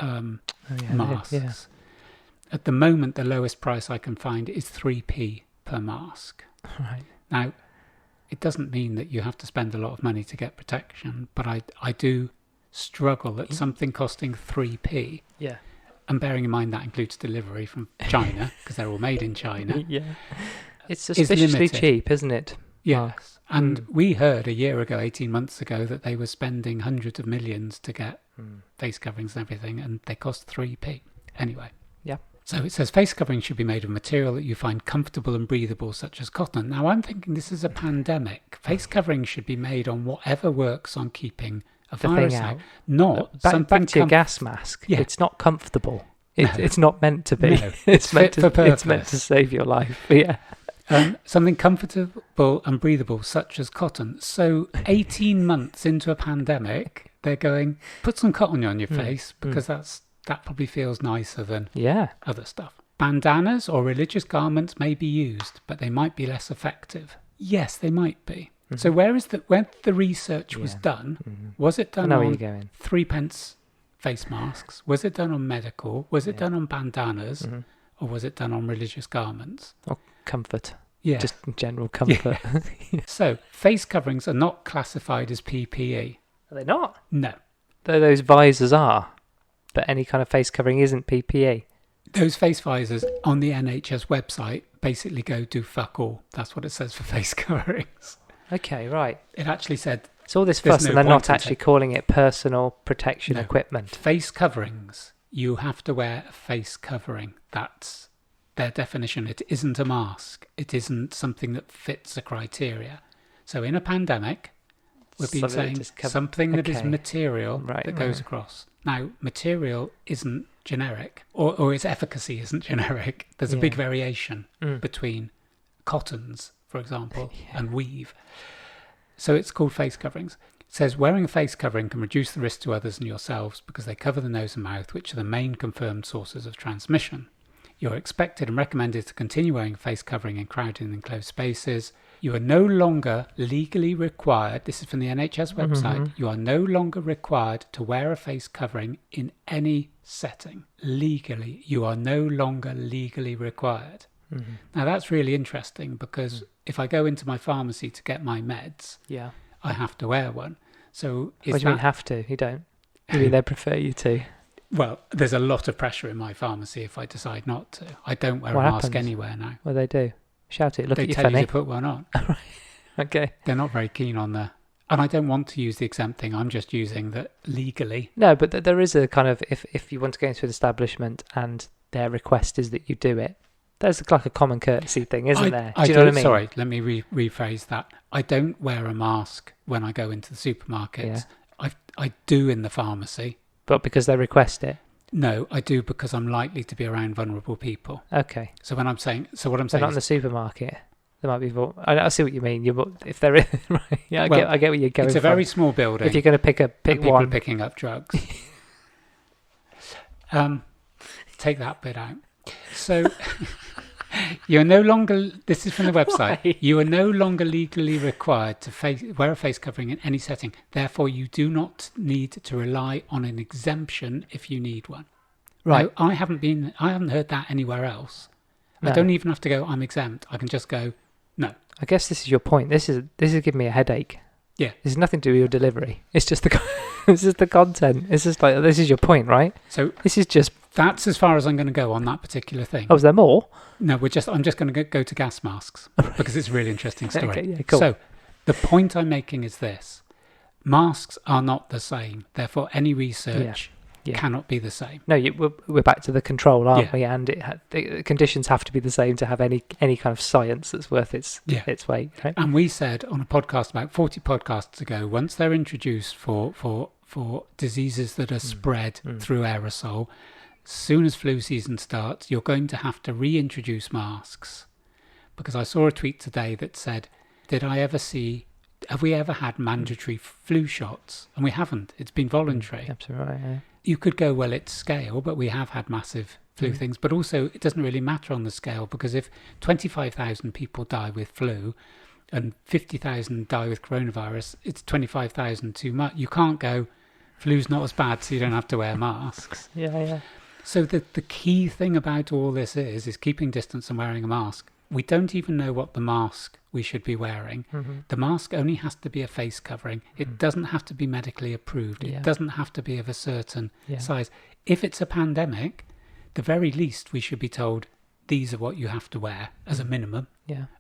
masks, at the moment the lowest price I can find is 3p per mask. Right. Now, it doesn't mean that you have to spend a lot of money to get protection, but I do struggle at something costing 3p. Yeah. And bearing in mind that includes delivery from China, because they're all made in China. Yeah. It's suspiciously cheap, isn't it? Yes. And we heard a year ago, 18 months ago, that they were spending hundreds of millions to get face coverings and everything, and they cost 3p. Anyway. Yeah. So it says face coverings should be made of material that you find comfortable and breathable, such as cotton. Now, I'm thinking this is a pandemic. Face coverings should be made on whatever works on keeping a virus out. Not back to your gas mask. Yeah. It's not comfortable. It's not meant to be. No, it's meant fit for purpose. It's meant to save your life. Yeah. Something comfortable and breathable, such as cotton. So 18 months into a pandemic, they're going, put some cotton on your face, because that probably feels nicer than other stuff. Bandanas or religious garments may be used, but they might be less effective. Yes, they might be. Mm-hmm. So when the research was done, was it done on 3 pence face masks? Was it done on medical? Was it done on bandanas? Or was it done on religious garments? Or comfort. Yeah. Just general comfort. Yeah. So face coverings are not classified as PPE. Are they not? No. Though those visors are. But any kind of face covering isn't PPE. Those face visors on the NHS website basically go do fuck all. That's what it says for face coverings. Okay, right. It actually said... It's all this fuss and they're not actually calling it personal protection equipment. Face coverings, you have to wear a face covering. That's their definition. It isn't a mask. It isn't something that fits a criteria. So in a pandemic, we've been saying something that is material that goes across. Now, material isn't generic, or its efficacy isn't generic. There's a big variation between cottons, for example, and weave. So it's called face coverings. It says wearing a face covering can reduce the risk to others and yourselves because they cover the nose and mouth, which are the main confirmed sources of transmission. You're expected and recommended to continue wearing a face covering in crowded and enclosed spaces. You are no longer legally required, this is from the NHS website, you are no longer required to wear a face covering in any setting. Legally, you are no longer legally required. Now that's really interesting because if I go into my pharmacy to get my meds, I have to wear one. So what do you mean have to? You don't? You mean they prefer you to? Well, there's a lot of pressure in my pharmacy if I decide not to. I don't wear a mask anywhere now. Well, they do. Shout it. Look at you funny. They tell you to put one on. Okay. They're not very keen on the... And I don't want to use the exempt thing. I'm just using that legally. No, but there is a kind of... If you want to go into an establishment and their request is that you do it, there's like a common courtesy thing, isn't there? Do you know what I mean? Sorry, let me rephrase that. I don't wear a mask when I go into the supermarkets. Yeah. I do in the pharmacy. But because they request it? No, I do because I'm likely to be around vulnerable people. Okay. So what I'm saying not in the supermarket. There might be... I see what you mean. If they're in... Right, yeah, I get what you're going for. It's a very small building. If you're going to pick people one... People are picking up drugs. Take that bit out. So... You're no longer, this is from the website, Why? You are no longer legally required to wear a face covering in any setting. Therefore, you do not need to rely on an exemption if you need one. Right. Now, I haven't heard that anywhere else. No. I don't even have to go, I'm exempt. I can just go, no. I guess this is your point. This is giving me a headache. Yeah. There's nothing to do with your delivery. It's just it's just the content. It's just like, this is your point, right? So this is just... That's as far as I'm going to go on that particular thing. Oh, is there more? No, I'm just going to go to gas masks because it's a really interesting story. Okay, yeah, cool. So the point I'm making is this. Masks are not the same. Therefore, any research cannot be the same. No, we're back to the control, aren't we? And the conditions have to be the same to have any kind of science that's worth its weight. Right? And we said on a podcast about 40 podcasts ago, once they're introduced for diseases that are spread through aerosol, as soon as flu season starts, you're going to have to reintroduce masks. Because I saw a tweet today that said, have we ever had mandatory flu shots? And we haven't. It's been voluntary. Absolutely right, yeah. You could go, well, it's scale, but we have had massive flu things. But also, it doesn't really matter on the scale, because if 25,000 people die with flu and 50,000 die with coronavirus, it's 25,000 too much. You can't go, flu's not as bad, so you don't have to wear masks. Yeah. So the key thing about all this is keeping distance and wearing a mask. we don't even know what the mask we should be wearing. The mask only has to be a face covering. It doesn't have to be medically approved. It doesn't have to be of a certain size. If it's a pandemic, the very least we should be told these are what you have to wear as a minimum,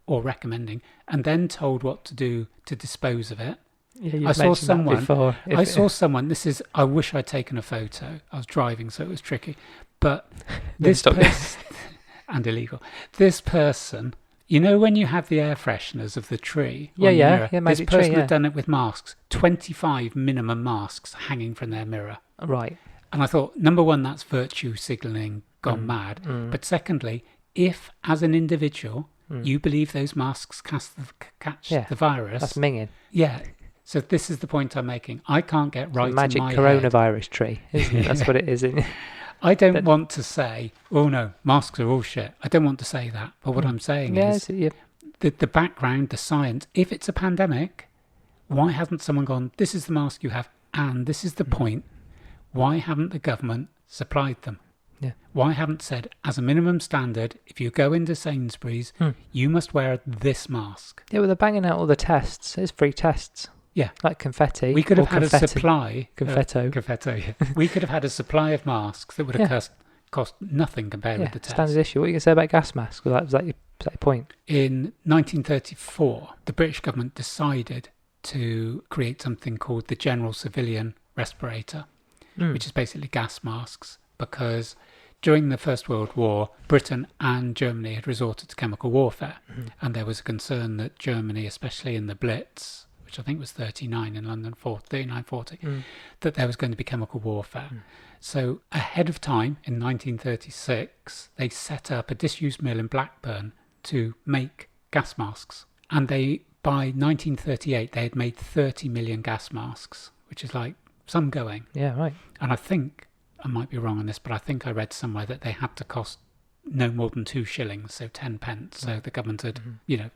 or recommending, and then told what to do to dispose of it. I saw someone. I saw someone. This is. I wish I'd taken a photo. I was driving, so it was tricky. But this person and illegal. This person. You know when you have the air fresheners of the tree? This person had done it with masks. 25 minimum masks hanging from their mirror. Right. And I thought, number one, that's virtue signalling gone mad. But secondly, if as an individual you believe those masks catch the virus, that's minging. Yeah. So this is the point I'm making. I can't get right in my magic coronavirus tree, isn't it? That's what it is, isn't it? I don't want to say, oh no, masks are all shit. I don't want to say that. But what I'm saying is the background, the science. If it's a pandemic, why hasn't someone gone, this is the mask you have, and this is the point. Why haven't the government supplied them? Yeah. Why haven't said, as a minimum standard, if you go into Sainsbury's, you must wear this mask? Yeah, well, they're banging out all the tests. It's free tests. Yeah. Like confetti. We could have had a supply. Confetto. Yeah. We could have had a supply of masks that would have cost nothing compared with the test. Standard issue. What are you going to say about gas masks? Was that your point? In 1934, the British government decided to create something called the General Civilian Respirator, which is basically gas masks, because during the First World War, Britain and Germany had resorted to chemical warfare, and there was a concern that Germany, especially in the Blitz, which I think was 39 in London, 39-40, that there was going to be chemical warfare. So ahead of time, in 1936, they set up a disused mill in Blackburn to make gas masks. And by 1938, they had made 30 million gas masks, which is like some going. Yeah, right. And I think, I might be wrong on this, but I think I read somewhere that they had to cost no more than 2 shillings, so 10 pence. So the government had,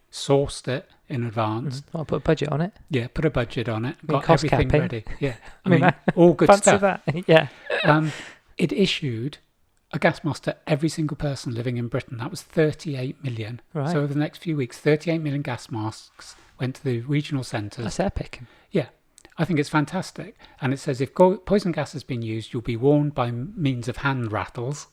sourced it in advance. I'll put a budget on it. Yeah, put a budget on it. Got everything ready. Yeah, I mean all good stuff. That. Yeah. It issued a gas mask to every single person living in Britain. That was 38 million. Right. So over the next few weeks, 38 million gas masks went to the regional centres. That's epic. Yeah. I think it's fantastic. And it says if poison gas has been used, you'll be warned by means of hand rattles.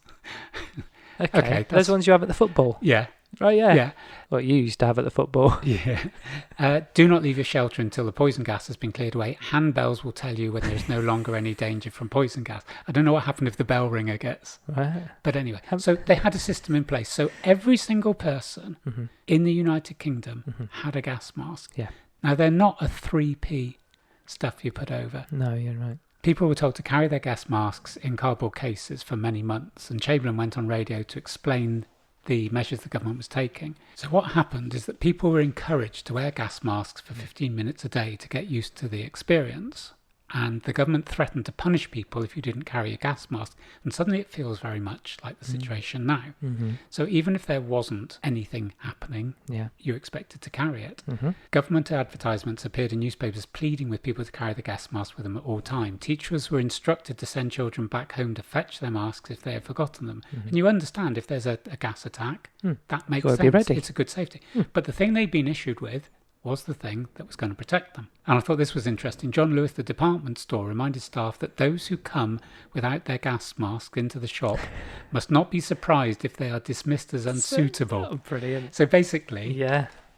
Okay. Those ones you have at the football. Yeah. Right, yeah. Yeah. What you used to have at the football. Yeah. Do not leave your shelter until the poison gas has been cleared away. Handbells will tell you when there's no longer any danger from poison gas. I don't know what happened if the bell ringer gets. Right. But anyway, so they had a system in place. So every single person in the United Kingdom had a gas mask. Yeah. Now, they're not a 3p stuff you put over. No, you're right. People were told to carry their gas masks in cardboard cases for many months, and Chamberlain went on radio to explain the measures the government was taking. So what happened is that people were encouraged to wear gas masks for 15 minutes a day to get used to the experience, and the government threatened to punish people if you didn't carry a gas mask, and suddenly it feels very much like the situation now. So even if there wasn't anything happening, you're expected to carry it. Government advertisements appeared in newspapers pleading with people to carry the gas mask with them at all time. Teachers were instructed to send children back home to fetch their masks if they had forgotten them. And you understand, if there's a gas attack, that makes sense. Be ready. It's a good safety. But the thing they'd been issued with was the thing that was going to protect them. And I thought this was interesting. John Lewis, the department store, reminded staff that those who come without their gas mask into the shop must not be surprised if they are dismissed as unsuitable. Brilliant. So basically,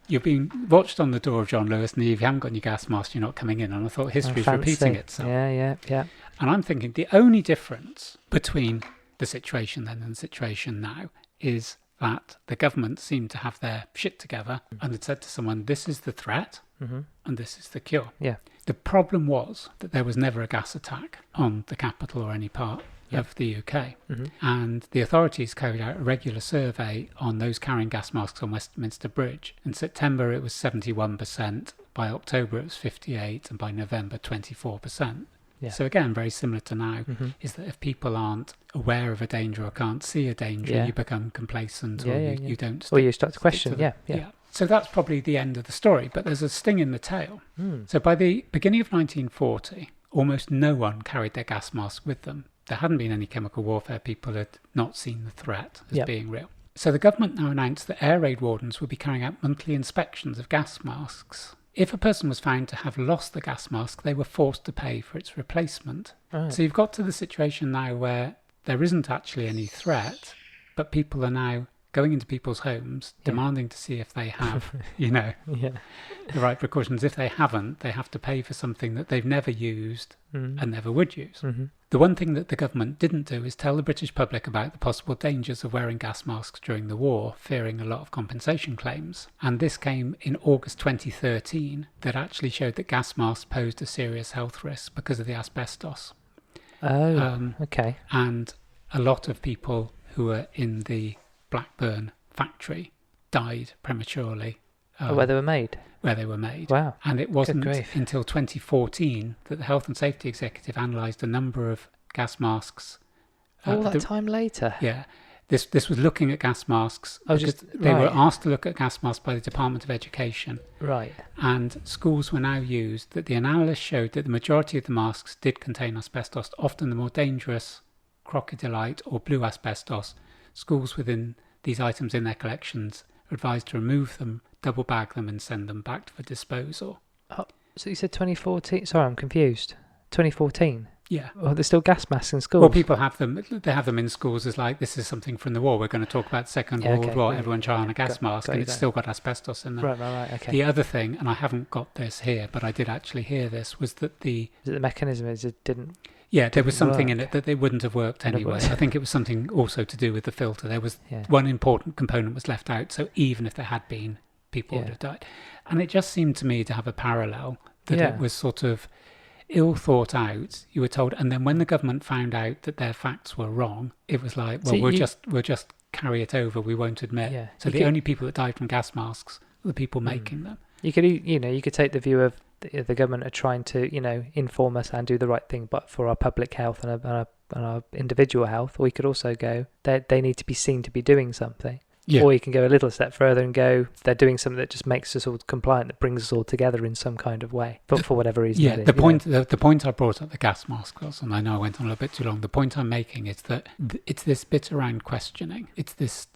you're being watched on the door of John Lewis, and if you haven't got your gas mask, you're not coming in. And I thought history's repeating itself. Yeah. And I'm thinking the only difference between the situation then and the situation now is that the government seemed to have their shit together and had said to someone, this is the threat and this is the cure. Yeah. The problem was that there was never a gas attack on the capital or any part of the UK. And the authorities carried out a regular survey on those carrying gas masks on Westminster Bridge. In September, it was 71%. By October, it was 58%. And by November, 24%. Yeah. So again, very similar to now, is that if people aren't aware of a danger or can't see a danger, you become complacent or you don't. Or you start to question. Yeah. So that's probably the end of the story, but there's a sting in the tail. So by the beginning of 1940, almost no one carried their gas mask with them. There hadn't been any chemical warfare. People had not seen the threat as being real. So the government now announced that air raid wardens will be carrying out monthly inspections of gas masks. If a person was found to have lost the gas mask, they were forced to pay for its replacement. Right. So you've got to the situation now where there isn't actually any threat, but people are now going into people's homes, demanding to see if they have, the right precautions. If they haven't, they have to pay for something that they've never used and never would use. Mm-hmm. The one thing that the government didn't do is tell the British public about the possible dangers of wearing gas masks during the war, fearing a lot of compensation claims. And this came in August 2013, that actually showed that gas masks posed a serious health risk because of the asbestos. Oh, okay. And a lot of people who were in the Blackburn factory died prematurely. Where they were made? Where they were made. Wow. And it wasn't until 2014 that the Health and Safety Executive analysed a number of gas masks. All that time later? Yeah. This was looking at gas masks. They were asked to look at gas masks by the Department of Education. Right. And schools were now used, that the analysis showed that the majority of the masks did contain asbestos, often the more dangerous crocodilite or blue asbestos. Schools within these items in their collections are advised to remove them, double bag them and send them back for disposal. Oh, so you said 2014? Sorry, I'm confused. 2014? Yeah. Oh, there's still gas masks in schools? Well, people have them. They have them in schools as like, this is something from the war. We're going to talk about the Second World War. Everyone try on a gas mask, and it's still got asbestos in them. Right, okay. The other thing, and I haven't got this here, but I did actually hear this, was that Is it the mechanism is it didn't... Yeah, there was something in it that they wouldn't have worked anyway. I think it was something also to do with the filter. There was one important component was left out, so even if there had been, people would have died. And it just seemed to me to have a parallel, that it was sort of ill thought out. You were told, and then when the government found out that their facts were wrong, it was like, well, we'll just carry it over. We won't admit. Yeah. So the only people that died from gas masks were the people making them. You could take the view of the government are trying to, inform us and do the right thing, but for our public health and our individual health. Or you could also go, they need to be seen to be doing something. Yeah. Or you can go a little step further and go, they're doing something that just makes us all compliant, that brings us all together in some kind of way, but for whatever reason. Yeah, the point I brought up the gas mask was, and I know I went on a little bit too long, the point I'm making is that it's this bit around questioning. It's this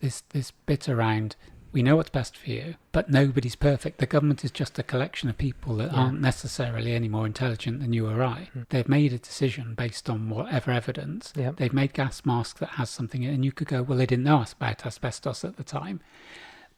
bit around, we know what's best for you, but nobody's perfect. The government is just a collection of people that aren't necessarily any more intelligent than you or I. They've made a decision based on whatever evidence. They've made gas masks that has something in it, and you could go, well, they didn't know about asbestos at the time.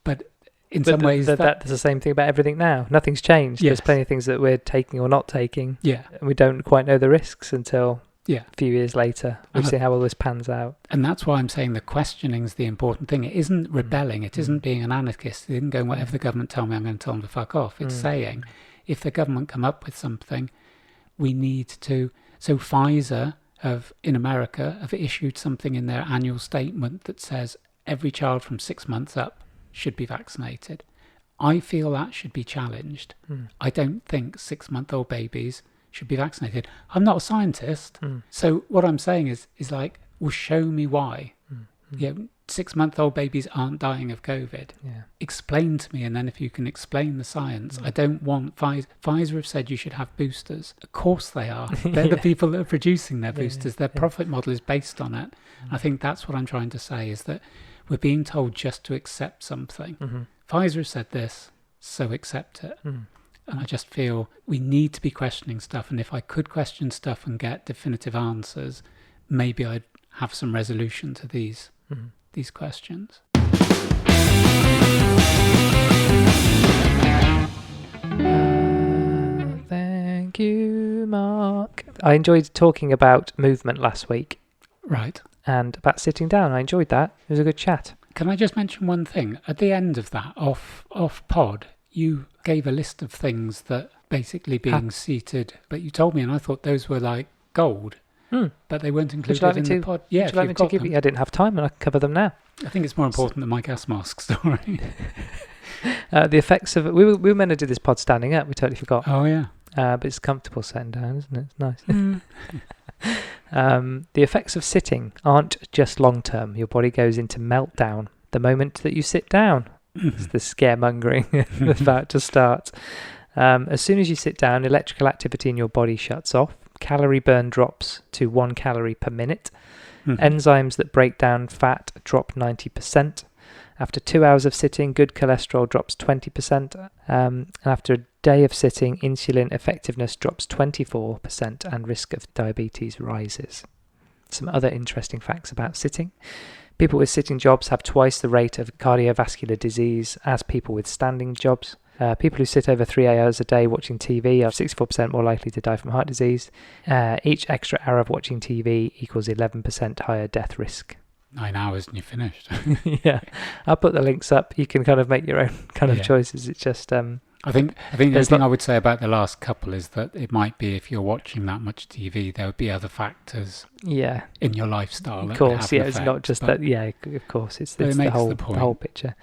But in some ways... That's the same thing about everything now. Nothing's changed. Yes. There's plenty of things that we're taking or not taking. Yeah. And we don't quite know the risks until... a few years later, we'll see how all this pans out. And that's why I'm saying the questioning's the important thing. It isn't rebelling. It isn't being an anarchist. It isn't going, whatever the government tell me, I'm going to tell them to fuck off. It's saying, if the government come up with something, we need to... So Pfizer in America have issued something in their annual statement that says every child from 6 months up should be vaccinated. I feel that should be challenged. I don't think 6-month-old babies should be vaccinated. I'm not a scientist. So what I'm saying is like, well, show me why. 6-month-old babies aren't dying of COVID. Explain to me, and then if you can explain the science. I don't want Pfizer have said you should have boosters. Of course they are. They're the people that are producing their boosters. Their profit model is based on it. I think that's what I'm trying to say, is that we're being told just to accept something. Pfizer has said this, so accept it. And I just feel we need to be questioning stuff. And if I could question stuff and get definitive answers, maybe I'd have some resolution to these questions. Thank you, Mark. I enjoyed talking about movement last week. Right. And about sitting down. I enjoyed that. It was a good chat. Can I just mention one thing? At the end of that, off pod, you gave a list of things that basically being seated, but you told me, and I thought those were like gold, but they weren't included in the pod. Yeah, would you like me to give you? I didn't have time, and I can cover them now. I think it's more important than my gas mask story. The effects of it. We were meant to do this pod standing up. We totally forgot. Oh yeah. But it's comfortable sitting down, isn't it? It's nice. The effects of sitting aren't just long term. Your body goes into meltdown the moment that you sit down. It's the scaremongering that's about to start. As soon as you sit down, electrical activity in your body shuts off. Calorie burn drops to 1 calorie per minute. Enzymes that break down fat drop 90%. After 2 hours of sitting, good cholesterol drops 20%. And after a day of sitting, insulin effectiveness drops 24% and risk of diabetes rises. Some other interesting facts about sitting. People with sitting jobs have twice the rate of cardiovascular disease as people with standing jobs. People who sit over 3 hours a day watching TV are 64% more likely to die from heart disease. Each extra hour of watching TV equals 11% higher death risk. 9 hours and you're finished. Yeah, I'll put the links up. You can kind of make your own kind of choices. It's just I think the thing I would say about the last couple is that it might be, if you're watching that much TV, there would be other factors in your lifestyle. Of course, that it's not just that. Yeah, of course, it's the whole picture.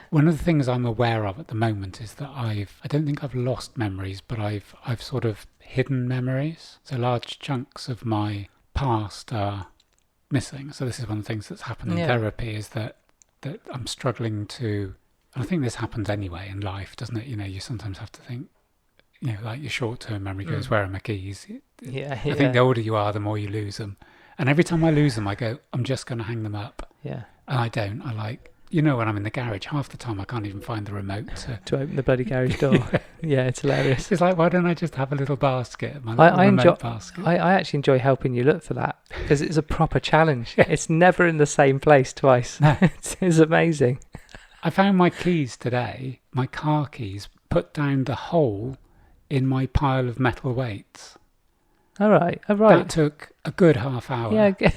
One of the things I'm aware of at the moment is that I don't think I've lost memories, but I've sort of hidden memories. So large chunks of my past are missing. So this is one of the things that's happened in therapy, is that I'm struggling to. I think this happens anyway in life, doesn't it? You sometimes have to think, like your short-term memory goes, where are my keys? I think the older you are, the more you lose them. And every time I lose them, I go, I'm just going to hang them up. Yeah. And I don't. I when I'm in the garage, half the time I can't even find the remote to open the bloody garage door. Yeah, it's hilarious. It's like, why don't I just have a little basket? Basket. I actually enjoy helping you look for that, because it's a proper challenge. It's never in the same place twice. No. It's amazing. I found my keys today, my car keys, put down the hole in my pile of metal weights. All right. That took a good half hour. Yeah.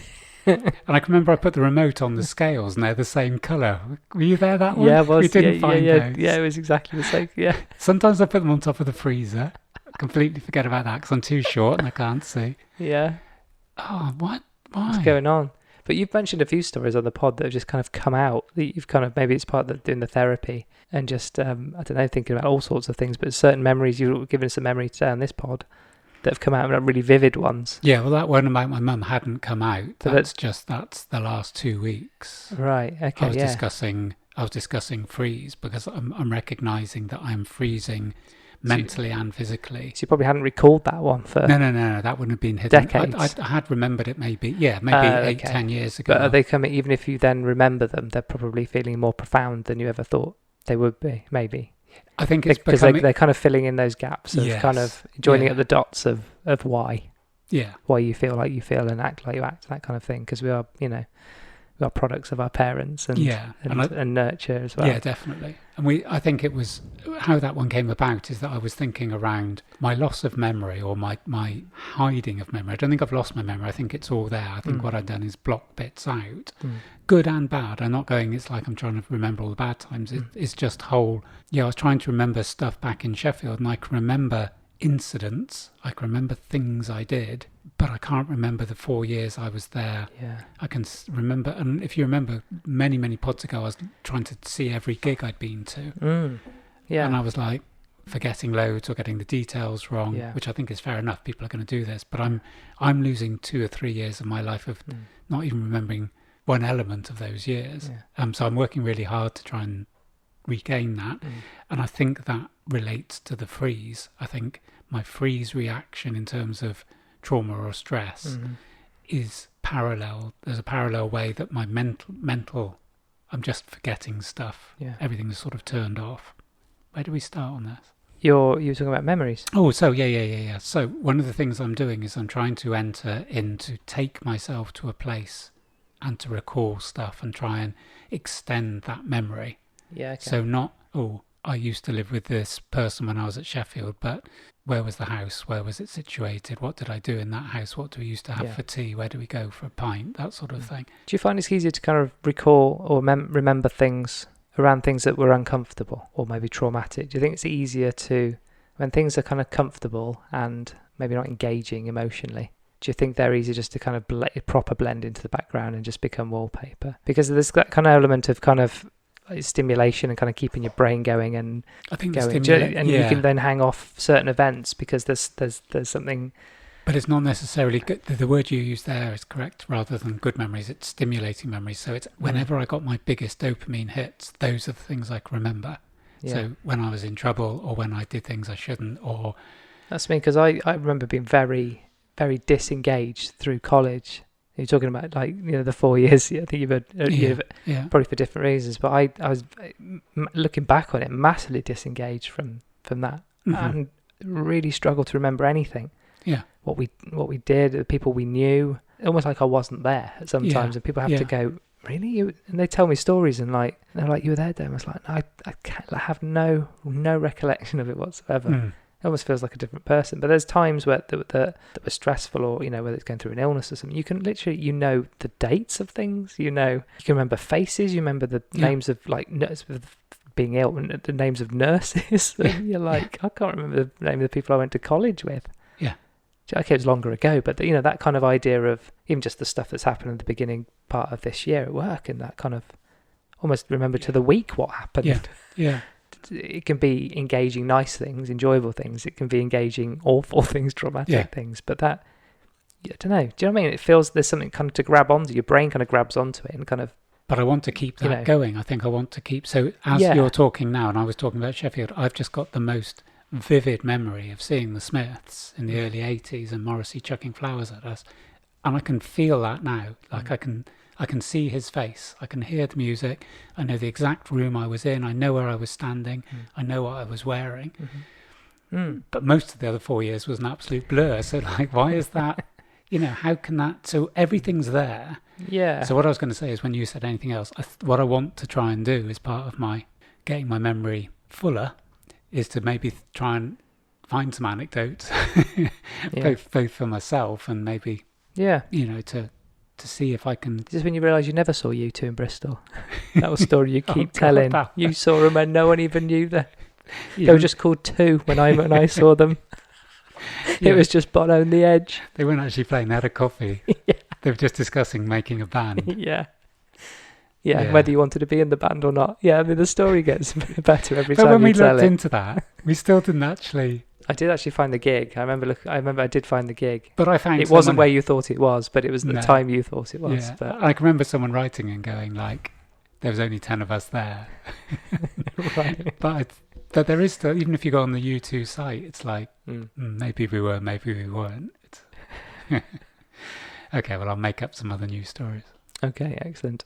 And I can remember I put the remote on the scales and they're the same colour. Were you there that one? Yeah, I was. We didn't find those. Yeah, it was exactly the same. Yeah. Sometimes I put them on top of the freezer. I completely forget about that because I'm too short and I can't see. Yeah. Oh, what? Why? What's going on? But you've mentioned a few stories on the pod that have just kind of come out. That you've kind of, maybe it's part of doing the therapy and just, I don't know, thinking about all sorts of things, but certain memories, you've given us a memory today on this pod that have come out, and really vivid ones. Yeah, well, that one about my mum hadn't come out. That's the last 2 weeks. Right, okay, I was discussing freeze because I'm recognising that I'm freezing mentally and physically. So you probably hadn't recalled that one for... No, that wouldn't have been hidden. Decades. I had remembered it maybe 8-10 years ago. But are they coming, even if you then remember them, they're probably feeling more profound than you ever thought they would be, maybe? I think it's because they're kind of filling in those gaps of kind of joining up the dots of why. Yeah. Why you feel like you feel and act like you act, that kind of thing. Because we are, we are products of our parents and nurture as well. Yeah, definitely. And I think it was how that one came about is that I was thinking around my loss of memory or my hiding of memory. I don't think I've lost my memory. I think it's all there. I think what I've done is block bits out, good and bad. I'm not going, it's like I'm trying to remember all the bad times. It's just whole. Yeah, I was trying to remember stuff back in Sheffield, and I can remember incidents. I can remember things I did, but I can't remember the 4 years I was there. Yeah. I can remember, and if you remember, many, many pods ago, I was trying to see every gig I'd been to. Yeah. And I was like forgetting loads or getting the details wrong, which I think is fair enough. People are going to do this, but I'm losing 2 or 3 years of my life of not even remembering one element of those years. Yeah. So I'm working really hard to try and regain that. And I think that relates to the freeze. I think my freeze reaction in terms of trauma or stress is parallel. There's a parallel way that my mental I'm just forgetting stuff. Yeah. Everything is sort of turned off. Where do we start on this? You were talking about memories. Oh, so yeah. So one of the things I'm doing is I'm trying to enter in to take myself to a place and to recall stuff and try and extend that memory. Yeah. Okay. So not, I used to live with this person when I was at Sheffield, but where was the house? Where was it situated? What did I do in that house? What do we used to have for tea? Where do we go for a pint? That sort of thing. Do you find it's easier to kind of recall or remember things around things that were uncomfortable or maybe traumatic? Do you think it's easier to, when things are kind of comfortable and maybe not engaging emotionally, do you think they're easier just to kind of proper blend into the background and just become wallpaper? Because there's that kind of element of kind of stimulation and kind of keeping your brain going and I think going, you can then hang off certain events because there's something. But it's not necessarily good. The word you use there is correct. Rather than good memories, it's stimulating memories. So it's whenever I got my biggest dopamine hits, those are the things I can remember. Yeah. So when I was in trouble or when I did things I shouldn't, or that's me, because I remember being very, very disengaged through college You're talking about like the 4 years. I think you've had probably for different reasons. But I was looking back on it, massively disengaged from that, and really struggled to remember anything. Yeah. What we did, the people we knew, almost like I wasn't there sometimes, and people have to go, really? And they tell me stories, and like they're like, you were there, Dan. I was like, no, I can't, I have no recollection of it whatsoever. It almost feels like a different person. But there's times where that were stressful, or whether it's going through an illness or something. You can literally, the dates of things. You can remember faces. You remember the names of like being ill, and the names of nurses. And you're like, I can't remember the name of the people I went to college with. Yeah. Okay, it was longer ago, but that kind of idea of even just the stuff that's happened at the beginning part of this year at work, and that kind of almost remember to the week what happened. Yeah. It can be engaging nice things, enjoyable things. It can be engaging awful things, traumatic things. But that, I don't know. Do you know what I mean? It feels there's something kind of to grab onto. Your brain kind of grabs onto it and kind of. But I want to keep that going. I think I want to keep. So as you're talking now, and I was talking about Sheffield, I've just got the most vivid memory of seeing the Smiths in the early 80s and Morrissey chucking flowers at us. And I can feel that now. Like I can see his face. I can hear the music. I know the exact room I was in. I know where I was standing. I know what I was wearing. But most of the other 4 years was an absolute blur. So like, why is that? How can that? So everything's there. Yeah. So what I was going to say is, when you said anything else, what I want to try and do as part of my getting my memory fuller is to maybe try and find some anecdotes, both for myself and maybe, to see if I can. Just when you realise you never saw you two in Bristol. That was a story you keep telling. You saw them and no one even knew that. They were just called Two when I saw them. It was just Bono and the Edge. They weren't actually playing. They had a coffee. They were just discussing making a band. Yeah, whether you wanted to be in the band or not. Yeah, I mean, the story gets better every time you tell it. But when we looked into that, we still didn't actually. I did actually find the gig. I remember I did find the gig. But I found it wasn't where you thought it was, but it was the time you thought it was. Yeah. But I can remember someone writing and going like, there was only 10 of us there. Right. But there is still, even if you go on the U2 site, it's like, maybe we were, maybe we weren't. Okay, well, I'll make up some other news stories. Okay, excellent.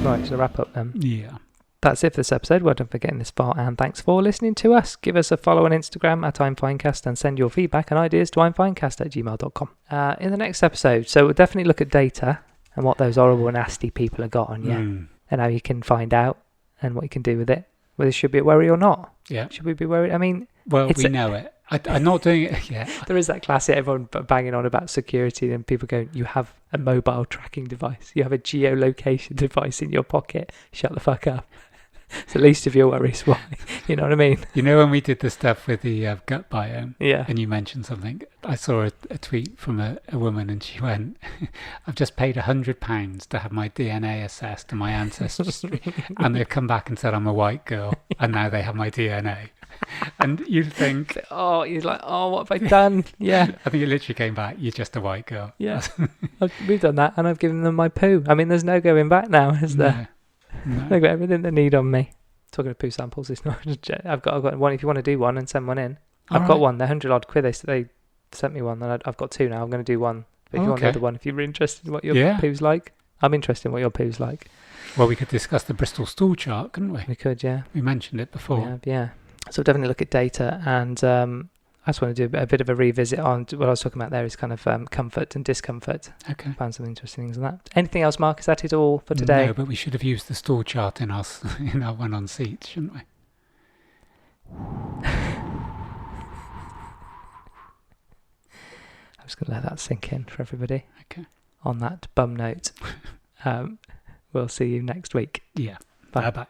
Right, so wrap up then. Yeah. That's it for this episode. Well done for getting this far, and thanks for listening to us. Give us a follow on Instagram at I'mFinecast, and send your feedback and ideas to I'mFinecast@gmail.com. In the next episode, so we'll definitely look at data and what those horrible, nasty people have got on you, and how you can find out and what you can do with it. Whether it should be a worry or not. Yeah. Should we be worried? I mean, well, we know it. I'm not doing it yet. There is that classic, everyone banging on about security, and people going, you have a mobile tracking device. You have a geolocation device in your pocket. Shut the fuck up. It's the least of your worries. Why? You know what I mean? You know, when we did the stuff with the gut biome, yeah, and you mentioned something, I saw a tweet from a woman, and she went, I've just paid £100 to have my DNA assessed and my ancestry, and they've come back and said I'm a white girl, and now they have my DNA. And you think, you're like, what have I done? Yeah. I think it literally came back, you're just a white girl. Yeah. We've done that, and I've given them my poo. I mean, there's no going back now, is there? No. They've got everything they need on me. Talking of poo samples, it's not. I've got one. If you want to do one and send one in, I've got one. They're 100 odd quid. They sent me one, and I've got two now. I'm going to do one. But if you want the other one, if you're interested in what your poo's like, I'm interested in what your poo's like. Well, we could discuss the Bristol stool chart, couldn't we? We could, yeah. We mentioned it before. We have, yeah. So we'll definitely look at data, and I just want to do a bit of a revisit on what I was talking about there is kind of comfort and discomfort. Okay. Found some interesting things on that. Anything else, Mark? Is that it all for today? No, but we should have used the stool chart in our one on seats, shouldn't we? I'm just going to let that sink in for everybody. Okay. On that bum note, we'll see you next week. Yeah. Bye. Bye-bye.